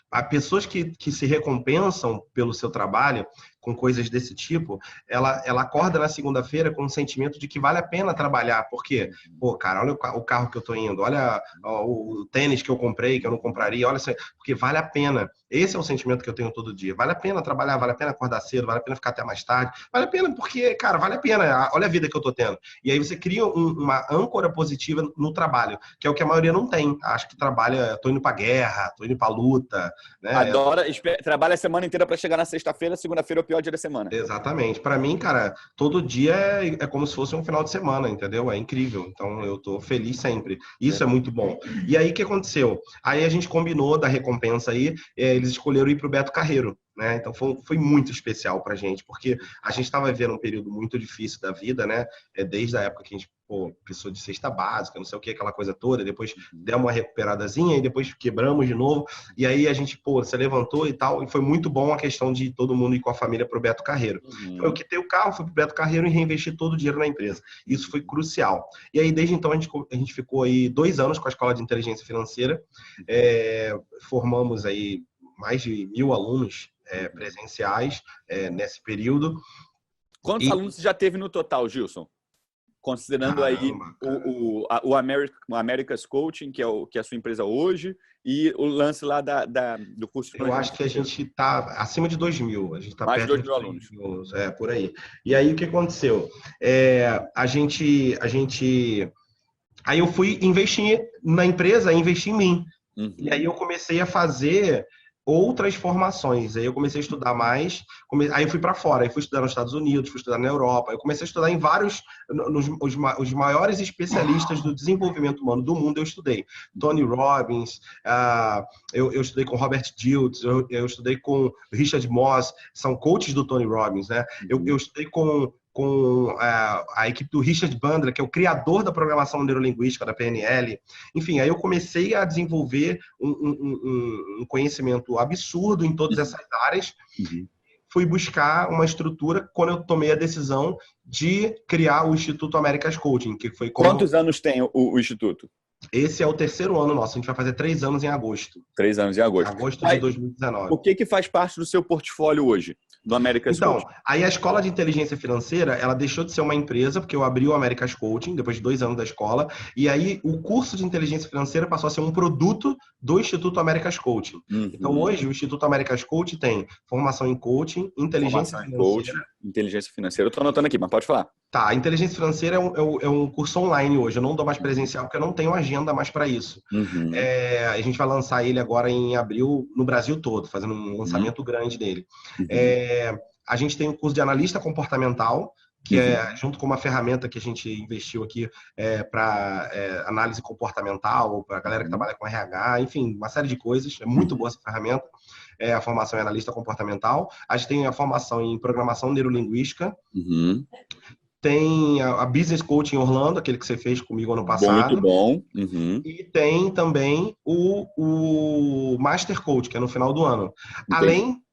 Há pessoas que se recompensam pelo seu trabalho com coisas desse tipo, ela acorda na segunda-feira com um sentimento de que vale a pena trabalhar, porque, cara, olha o carro que eu tô indo, olha o tênis que eu comprei, que eu não compraria, olha isso aí, porque vale a pena. Esse é o sentimento que eu tenho todo dia. Vale a pena trabalhar, vale a pena acordar cedo, vale a pena ficar até mais tarde, vale a pena porque, cara, vale a pena, olha a vida que eu tô tendo. E aí você cria uma âncora positiva no trabalho, que é o que a maioria não tem. Acho que tô indo pra guerra, tô indo pra luta, né? Trabalha a semana inteira para chegar na sexta-feira, segunda-feira é o pior dia da semana. Exatamente. Para mim, cara, todo dia é como se fosse um final de semana, entendeu? É incrível. Então, eu tô feliz sempre. Isso é muito bom. E aí, o que aconteceu? Aí a gente combinou da recompensa aí, eles escolheram ir pro Beto Carreiro. Né? Então foi muito especial pra gente, porque a gente estava vivendo um período muito difícil da vida, né? Desde a época que a gente precisou de cesta básica, não sei o que, aquela coisa toda, depois deu uma recuperadazinha e depois quebramos de novo, e aí a gente se levantou e tal, e foi muito bom a questão de todo mundo ir com a família pro Beto Carreiro. Então, eu quitei o carro, fui pro Beto Carreiro e reinvesti todo o dinheiro na empresa. Isso foi crucial. E aí, desde então, a gente ficou aí 2 anos com a Escola de Inteligência Financeira, formamos aí mais de 1.000 alunos presenciais nesse período. Quantos alunos você já teve no total, Gilson? Considerando aí o America's Coaching, que é a sua empresa hoje, e o lance lá do curso. Eu acho que a gente está acima de 2.000. A gente está perto de 2.000 alunos. Por aí. E aí, o que aconteceu? Aí eu fui investir na empresa, investir em mim. E aí eu comecei a fazer outras formações. Aí eu comecei a estudar mais, aí eu fui para fora, aí fui estudar nos Estados Unidos, fui estudar na Europa, eu comecei a estudar em vários, os maiores especialistas do desenvolvimento humano do mundo eu estudei. Tony Robbins, eu estudei com Robert Dilts, eu estudei com Richard Moss, são coaches do Tony Robbins, né? Eu estudei com a equipe do Richard Bandler, que é o criador da programação neurolinguística da PNL. Enfim, aí eu comecei a desenvolver um conhecimento absurdo em todas essas áreas. Fui buscar uma estrutura quando eu tomei a decisão de criar o Instituto America's Coaching, que foi Quantos anos tem o Instituto? Esse é o terceiro ano nosso. A gente vai fazer 3 anos em agosto. 3 anos em agosto. Agosto de 2019. O que faz parte do seu portfólio hoje, do America's Então, Coaching? aí a escola de inteligência financeira, ela deixou de ser uma empresa, porque eu abri o America's Coaching, depois de 2 anos da escola, e aí o curso de inteligência financeira passou a ser um produto do Instituto America's Coaching. Então, hoje, o Instituto America's Coaching tem formação em coaching, inteligência Formação em financeira. coaching, inteligência financeira. Eu estou anotando aqui, mas pode falar. Tá, a inteligência financeira é um curso online hoje. Eu não dou mais presencial porque eu não tenho agenda mais para isso. A gente vai lançar ele agora em abril no Brasil todo, fazendo um lançamento grande dele. A gente tem o curso de analista comportamental, que é junto com uma ferramenta que a gente investiu aqui para análise comportamental, para a galera que trabalha com RH, enfim, uma série de coisas. É muito boa essa ferramenta. A formação em analista comportamental. A gente tem a formação em programação neurolinguística. Tem a Business Coaching Orlando, aquele que você fez comigo ano passado. Muito bom. E tem também o Master Coach, que é no final do ano.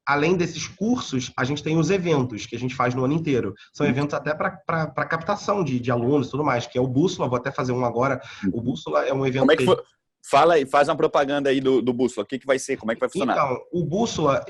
Além desses cursos, a gente tem os eventos que a gente faz no ano inteiro. São eventos até para captação de alunos e tudo mais, que é o Bússola. Vou até fazer um agora. O Bússola é um evento. Como é que foi? Fala aí, faz uma propaganda aí do Bússola. O que vai ser? Como é que vai funcionar? Então, o Bússola,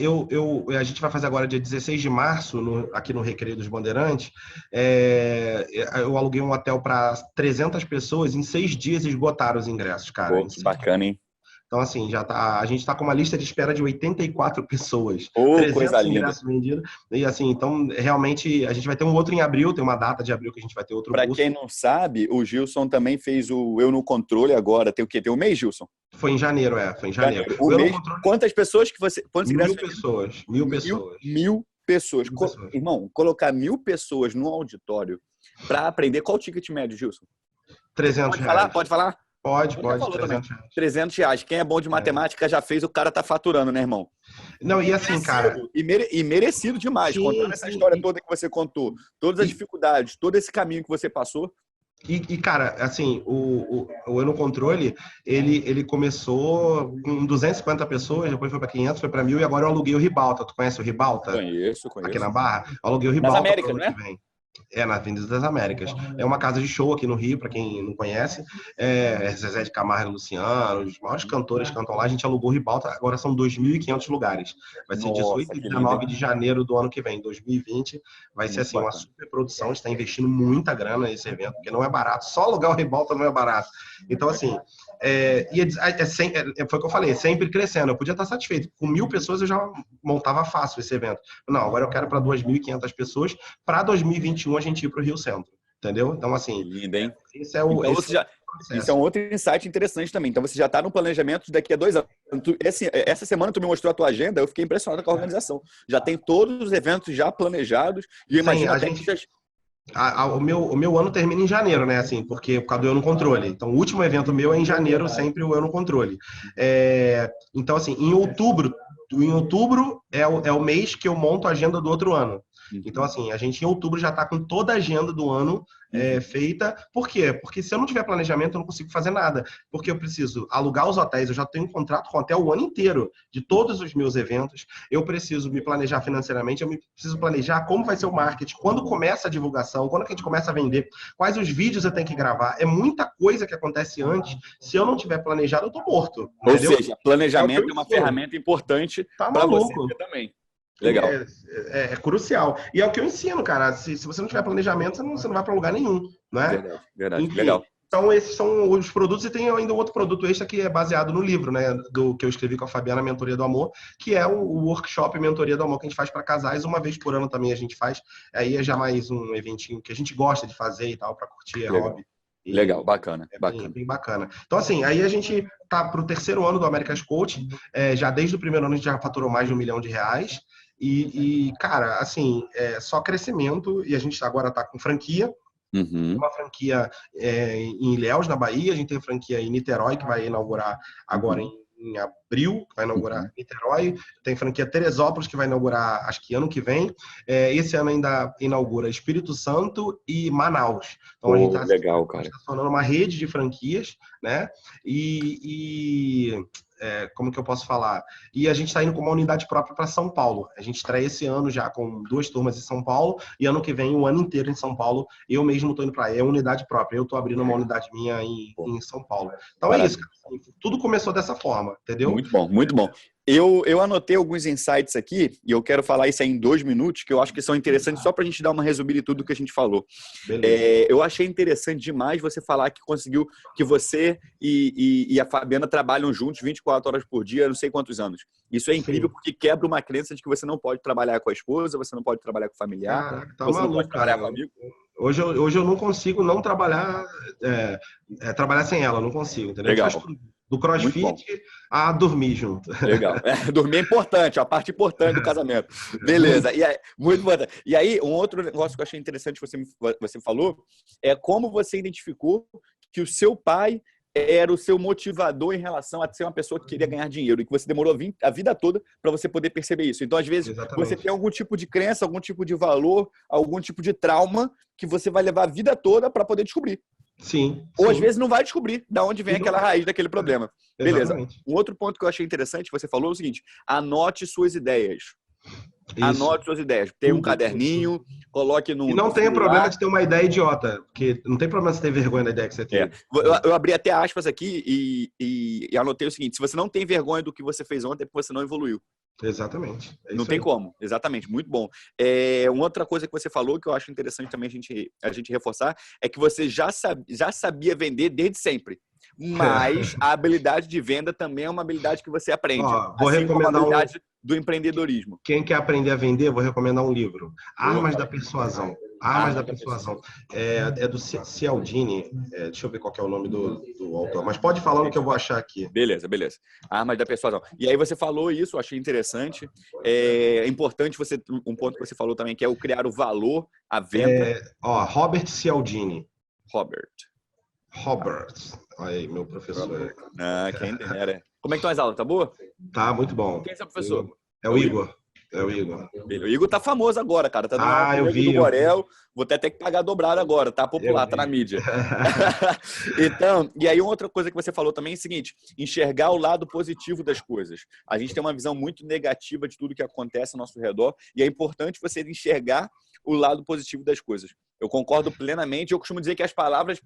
a gente vai fazer agora dia 16 de março, aqui no Recreio dos Bandeirantes. Eu aluguei um hotel para 300 pessoas. Em 6 dias esgotaram os ingressos, cara. Pô, que bacana, hein? Então, assim, a gente está com uma lista de espera de 84 pessoas. 300 ingressos vendidos. E, assim, então, realmente, a gente vai ter um outro em abril, tem uma data de abril que a gente vai ter outro. Para quem não sabe, o Gilson também fez o Eu no Controle agora. Tem o quê? Tem um mês, Gilson? Foi em janeiro, foi em janeiro. O mês, quantas pessoas que você... 1.000 pessoas. 1.000 pessoas. 1.000 pessoas. Irmão, colocar 1.000 pessoas no auditório para aprender. Qual o ticket médio, Gilson? 300 reais. Pode falar? Pode, 300 reais. 300 reais. Quem é bom de matemática já fez, o cara tá faturando, né, irmão? Não, e assim, cara... E merecido demais. Sim, contando essa história toda que você contou, todas as dificuldades, todo esse caminho que você passou. Cara, assim, o Eu no Controle, ele começou com 250 pessoas, depois foi para 500, foi para 1.000 e agora eu aluguei o Ribalta. Tu conhece o Ribalta? Conheço. Aqui na Barra. Eu aluguei o Ribalta. Nas Américas, né? Na Avenida das Américas. É uma casa de show aqui no Rio, para quem não conhece. Zezé de Camargo e Luciano, os maiores cantores cantam lá. A gente alugou o Ribalta, agora são 2.500 lugares. Vai ser 18 e 19 de janeiro do ano que vem, 2020. Vai ser assim, uma super produção. A gente está investindo muita grana nesse evento, porque não é barato. Só alugar o Ribalta não é barato. Então, assim, foi o que eu falei, sempre crescendo. Eu podia estar satisfeito. Com 1.000 pessoas eu já montava fácil esse evento. Não, agora eu quero para 2.500 pessoas. Para 2021 a gente ir para o Rio Centro. Entendeu? Então, assim... Lindo, hein? Esse é o... Então, isso é um outro insight interessante também. Então, você já está no planejamento daqui a 2 anos. Essa semana tu me mostrou a tua agenda, eu fiquei impressionado com a organização. Já tem todos os eventos já planejados. E eu imagino até que já... O meu ano termina em janeiro, né? Assim, porque por causa do Eu no Controle. Então, o último evento meu é em janeiro, sempre o Eu no Controle. Então, assim, em outubro é o mês que eu monto a agenda do outro ano. Então, assim, a gente em outubro já está com toda a agenda do ano feita. Por quê? Porque se eu não tiver planejamento, eu não consigo fazer nada. Porque eu preciso alugar os hotéis, eu já tenho um contrato com o hotel o ano inteiro, de todos os meus eventos. Eu preciso me planejar financeiramente, eu preciso planejar como vai ser o marketing, quando começa a divulgação, quando que a gente começa a vender, quais os vídeos eu tenho que gravar. É muita coisa que acontece antes. Se eu não tiver planejado, eu tô morto. Entendeu? Ou seja, planejamento é uma ferramenta importante para você também. Legal. É crucial. E é o que eu ensino, cara. Se você não tiver planejamento, você não vai para lugar nenhum, né? Verdade. Enfim, Legal. Então, esses são os produtos. E tem ainda outro produto extra que é baseado no livro, né? Que eu escrevi com a Fabiana, Mentoria do Amor, que é o workshop Mentoria do Amor que a gente faz para casais. Uma vez por ano também a gente faz. Aí é já mais um eventinho que a gente gosta de fazer e tal, para curtir, hobby. Legal, bacana. Bem bacana. Então, assim, aí a gente tá para o terceiro ano do America's Coaching. Já desde o primeiro ano a gente já faturou mais de R$1 milhão. Cara, assim, só crescimento. E a gente agora tá com franquia. Uma franquia em Ilhéus, na Bahia. A gente tem franquia em Niterói, que vai inaugurar agora em abril, que vai inaugurar Niterói. Tem franquia Teresópolis, que vai inaugurar, acho que ano que vem. Esse ano ainda inaugura Espírito Santo e Manaus. Então, a gente está legal, cara. Tá tornando uma rede de franquias, né? E como que eu posso falar? E a gente está indo com uma unidade própria para São Paulo. A gente estreia esse ano já com 2 turmas em São Paulo e ano que vem, o ano inteiro em São Paulo, eu mesmo estou indo para aí. É unidade própria. Eu estou abrindo uma unidade minha em São Paulo. Então é isso, cara. Tudo começou dessa forma, entendeu? Muito bom, muito bom. Eu anotei alguns insights aqui e eu quero falar isso aí em 2 minutos, que eu acho que são interessantes só para a gente dar uma resumida de tudo que a gente falou. Eu achei interessante demais você falar que conseguiu, que você e a Fabiana trabalham juntos 24 horas por dia, não sei quantos anos. Isso é incrível. Sim. Porque quebra uma crença de que você não pode trabalhar com a esposa, você não pode trabalhar com o familiar, caraca, tá você maluco, não pode trabalhar cara. com amigo. Hoje eu não consigo não trabalhar, trabalhar sem ela, não consigo, entendeu? Legal. Faz tudo. Do crossfit a dormir junto. Legal. Dormir é importante, a parte importante do casamento. Beleza. E aí, muito importante. E aí, um outro negócio que eu achei interessante que você falou é como você identificou que o seu pai era o seu motivador em relação a ser uma pessoa que queria ganhar dinheiro e que você demorou a vida toda para você poder perceber isso. Então, às vezes, Exatamente. Você tem algum tipo de crença, algum tipo de valor, algum tipo de trauma que você vai levar a vida toda para poder descobrir. Sim. Ou às vezes não vai descobrir de onde vem aquela raiz daquele problema. Beleza. Exatamente. Um outro ponto que eu achei interessante que você falou é o seguinte: anote suas ideias. Isso. Anote suas ideias. Tem um caderninho, coloque no. E não tem problema de ter uma ideia idiota, porque não tem problema de ter vergonha da ideia que você tem. Eu abri até aspas aqui e anotei o seguinte: se você não tem vergonha do que você fez ontem, é porque você não evoluiu. Exatamente. Não tem como. Exatamente. Muito bom. Uma outra coisa que você falou que eu acho interessante também a gente reforçar é que você já sabia vender desde sempre. Mas a habilidade de venda também é uma habilidade que você aprende. Vou recomendar como a habilidade do empreendedorismo. Quem quer aprender a vender, vou recomendar um livro. Armas da Persuasão. Armas da Persuasão. É do Cialdini. Deixa eu ver qual que é o nome do autor. Mas pode falar no que eu vou achar aqui. Beleza. Armas da Persuasão. E aí você falou isso, eu achei interessante. É importante um ponto que você falou também, que é o criar o valor à venda. Robert Cialdini. Robert. Aí, meu professor. Quem dera. Como é que estão as aulas? Tá boa? Tá, muito bom. Quem é seu professor? É o Igor. O Igor tá famoso agora, cara. Tá dando aula do Borel. Vou até que pagar dobrado agora. Tá popular, tá na mídia. Então, e aí outra coisa que você falou também é o seguinte: enxergar o lado positivo das coisas. A gente tem uma visão muito negativa de tudo que acontece ao nosso redor e é importante você enxergar o lado positivo das coisas. Eu concordo plenamente. Eu costumo dizer que as palavras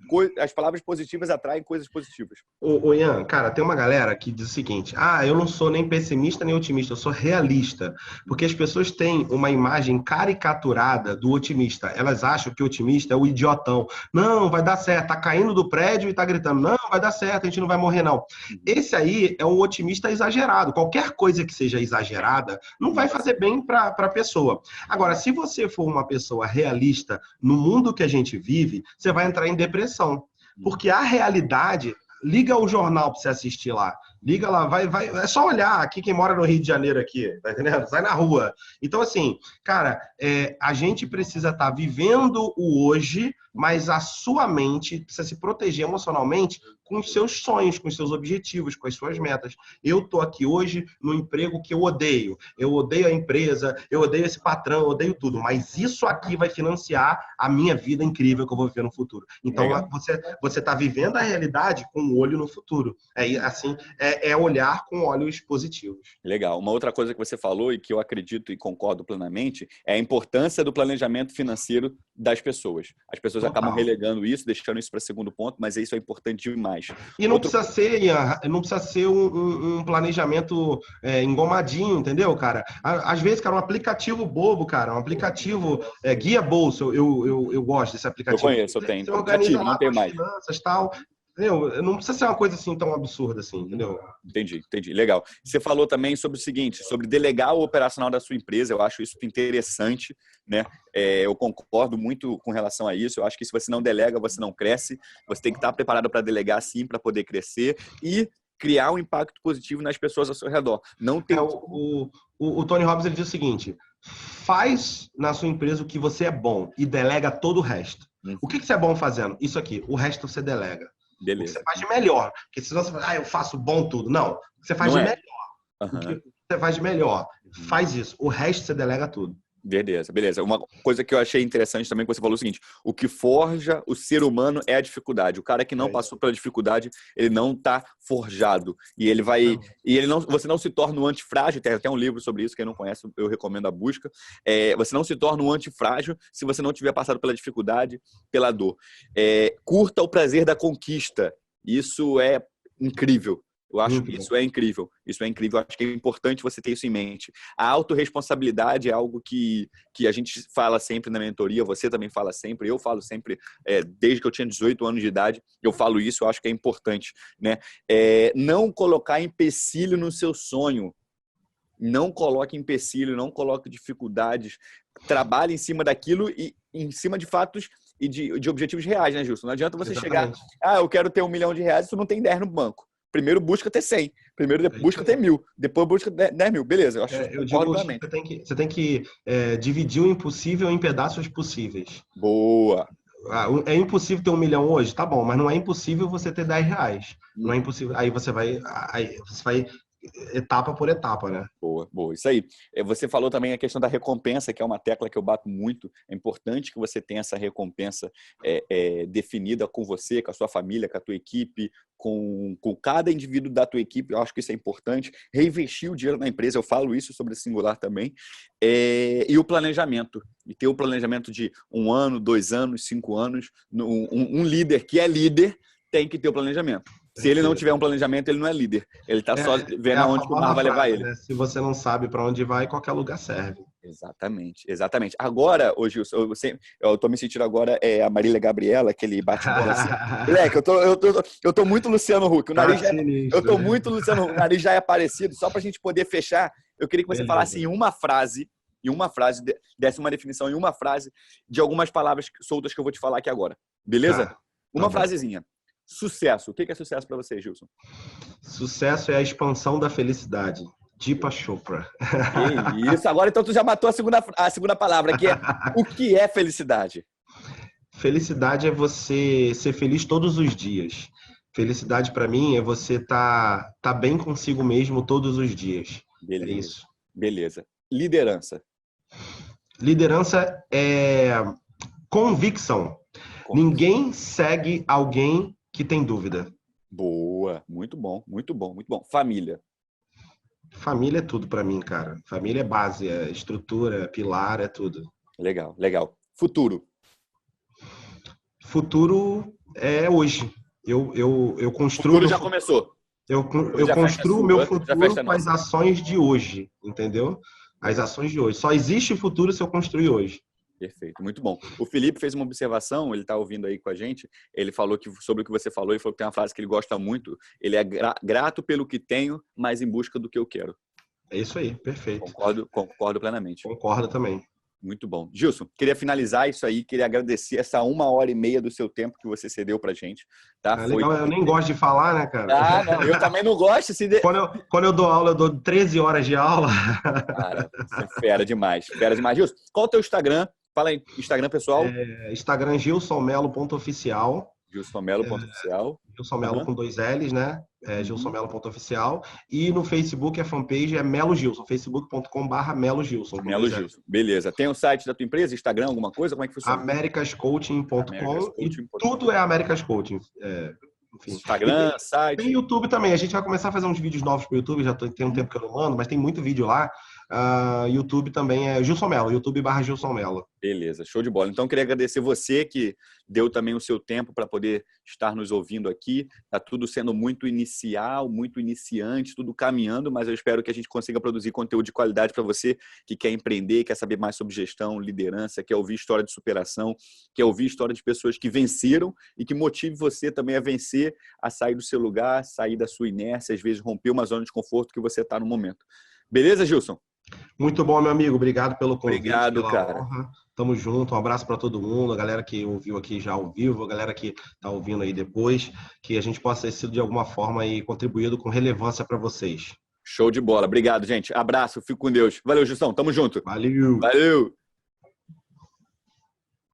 positivas atraem coisas positivas. Ô Ian, cara, tem uma galera que diz o seguinte: eu não sou nem pessimista nem otimista, eu sou realista. Porque as pessoas têm uma imagem caricaturada do otimista. Elas acham que o otimista é o idiotão. Não, vai dar certo. Tá caindo do prédio e tá gritando: não, vai dar certo, a gente não vai morrer, não. Esse aí é um otimista exagerado. Qualquer coisa que seja exagerada não vai fazer bem para a pessoa. Agora, se você for uma pessoa realista no mundo que a gente vive, você vai entrar em depressão. Porque a realidade... Liga o jornal para você assistir lá. Liga lá, vai. É só olhar aqui quem mora no Rio de Janeiro aqui, tá entendendo? Sai na rua. Então, assim, cara, a gente precisa estar vivendo o hoje, mas a sua mente precisa se proteger emocionalmente com os seus sonhos, com os seus objetivos, com as suas metas. Eu tô aqui hoje no emprego que eu odeio. Eu odeio a empresa, eu odeio esse patrão, eu odeio tudo. Mas isso aqui vai financiar a minha vida incrível que eu vou viver no futuro. Então, você tá vivendo a realidade com o olho no futuro. É olhar com olhos positivos. Legal. Uma outra coisa que você falou e que eu acredito e concordo plenamente é a importância do planejamento financeiro das pessoas. As pessoas acabam relegando isso, deixando isso para segundo ponto, mas isso é importante demais. E não precisa ser, Ian, não precisa ser um planejamento engomadinho, entendeu, cara? Às vezes, cara, um aplicativo bobo, cara, um aplicativo guia bolsa, eu gosto desse aplicativo. Eu conheço, eu tenho. Você organiza lá com as finanças e tal. Entendeu? Não precisa ser uma coisa assim tão absurda assim, entendeu? Entendi. Legal. Você falou também sobre o seguinte, sobre delegar o operacional da sua empresa. Eu acho isso interessante, né? Eu concordo muito com relação a isso. Eu acho que se você não delega, você não cresce. Você tem que estar preparado para delegar, sim, para poder crescer e criar um impacto positivo nas pessoas ao seu redor. Não tem... O Tony Robbins ele diz o seguinte: faz na sua empresa o que você é bom e delega todo o resto. O que você é bom fazendo? Isso aqui. O resto você delega. Beleza. O que você faz de melhor. Porque senão você fala, eu faço bom tudo. Não. O que você faz de melhor. O que você faz de melhor. Faz isso. O resto você delega tudo. Beleza, beleza. Uma coisa que eu achei interessante também que você falou é o seguinte: o que forja o ser humano é a dificuldade. O cara que não passou pela dificuldade, ele não está forjado. E ele vai. E ele não, você não se torna um antifrágil. Tem até um livro sobre isso, quem não conhece, eu recomendo a busca. Você não se torna um antifrágil se você não tiver passado pela dificuldade, pela dor. Curta o prazer da conquista. Isso é incrível. Eu acho que isso é incrível. Isso é incrível. Eu acho que é importante você ter isso em mente. A autorresponsabilidade é algo que a gente fala sempre na mentoria, você também fala sempre, eu falo sempre, desde que eu tinha 18 anos de idade, eu falo isso, eu acho que é importante, né? Não colocar empecilho no seu sonho. Não coloque empecilho, não coloque dificuldades. Trabalhe em cima daquilo e em cima de fatos e de objetivos reais, né, Gilson? Não adianta você chegar, eu quero ter R$1 milhão e tu não tem 10 no banco. Primeiro busca ter 100. Primeiro busca ter 1.000. Depois busca 10 mil. Beleza, eu digo que você tem que dividir o impossível em pedaços possíveis. Boa. É impossível ter R$1 milhão hoje? Tá bom, mas não é impossível você ter R$10. Não é impossível. Aí você vai etapa por etapa, né? Boa, boa. Isso aí. Você falou também a questão da recompensa, que é uma tecla que eu bato muito. É importante que você tenha essa recompensa definida com você, com a sua família, com a tua equipe, com cada indivíduo da tua equipe. Eu acho que isso é importante. Reinvestir o dinheiro na empresa, eu falo isso sobre Singular também. E o planejamento. E ter o planejamento de 1 ano, 2 anos, 5 anos. Um líder que é líder tem que ter o planejamento. Se ele não tiver um planejamento, ele não é líder. Ele está só vendo aonde o mar vai levar ele. Né? Se você não sabe para onde vai, qualquer lugar serve. Exatamente, exatamente. Agora, ô Gilson, eu tô me sentindo agora a Marília Gabriela, aquele bate-bola assim. Moleque, eu tô muito Luciano Huck. Eu tô muito Luciano Huck. O nariz já é parecido. Só pra gente poder fechar, eu queria que você falasse em uma frase, desse uma definição em uma frase de algumas palavras soltas que eu vou te falar aqui agora. Beleza? Uma frasezinha. Sucesso. O que é sucesso para você, Gilson? Sucesso é a expansão da felicidade. Deepak Chopra. Que isso. Agora, então, tu já matou a segunda palavra, que é o que é felicidade? Felicidade é você ser feliz todos os dias. Felicidade, para mim, é você tá bem consigo mesmo todos os dias. Beleza. É isso. Beleza. Liderança. Liderança é convicção. Ninguém segue alguém que tem dúvida. Boa, muito bom, muito bom, muito bom. Família. Família é tudo para mim, cara. Família é base, é estrutura, é pilar, é tudo. Legal, legal. Futuro. Futuro é hoje. Eu construo. O futuro já começou. Eu construo o meu futuro com as ações de hoje, entendeu? As ações de hoje. Só existe futuro se eu construir hoje. Perfeito, muito bom. O Felipe fez uma observação, ele está ouvindo aí com a gente, ele falou sobre o que você falou, ele falou que tem uma frase que ele gosta muito, ele é grato pelo que tenho, mas em busca do que eu quero. É isso aí, perfeito. Concordo plenamente. Concordo também. Muito bom. Gilson, queria finalizar isso aí, queria agradecer essa 1h30 do seu tempo que você cedeu pra gente. Tá? Legal, eu nem gosto de falar, né, cara? Não, eu também não gosto. Quando eu dou aula, eu dou 13 horas de aula. Cara, você é fera demais, fera demais. Gilson, qual é o teu Instagram? Fala aí, Instagram, pessoal. Instagram gilsonmelo.oficial. gilsonmelo.oficial. Gilson Melo com 2 L's, né? gilsonmelo.oficial. E no Facebook, a fanpage é Melo Gilson. facebook.com/Melo Gilson. Melo Gilson. Beleza. Tem o site da tua empresa, Instagram, alguma coisa? Como é que funciona? americascoaching.com. E tudo é Americas Coaching. Enfim. Instagram, site. Tem YouTube também. A gente vai começar a fazer uns vídeos novos pro YouTube. Já tem um tempo que eu não mando, mas tem muito vídeo lá. YouTube também é Gilson Melo, YouTube/Gilson Melo. Beleza, show de bola. Então, eu queria agradecer você que deu também o seu tempo para poder estar nos ouvindo aqui. Está tudo sendo muito inicial, muito iniciante, tudo caminhando, mas eu espero que a gente consiga produzir conteúdo de qualidade para você que quer empreender, quer saber mais sobre gestão, liderança, quer ouvir história de superação, quer ouvir história de pessoas que venceram e que motive você também a vencer, a sair do seu lugar, sair da sua inércia, às vezes romper uma zona de conforto que você está no momento. Beleza, Gilson? Muito bom, meu amigo. Obrigado pelo convite. Obrigado, cara. Honra. Tamo junto. Um abraço para todo mundo. A galera que ouviu aqui já ao vivo, a galera que tá ouvindo aí depois, que a gente possa ter sido de alguma forma aí contribuído com relevância para vocês. Show de bola. Obrigado, gente. Abraço. Fico com Deus. Valeu, Gilson. Tamo junto. Valeu. Valeu.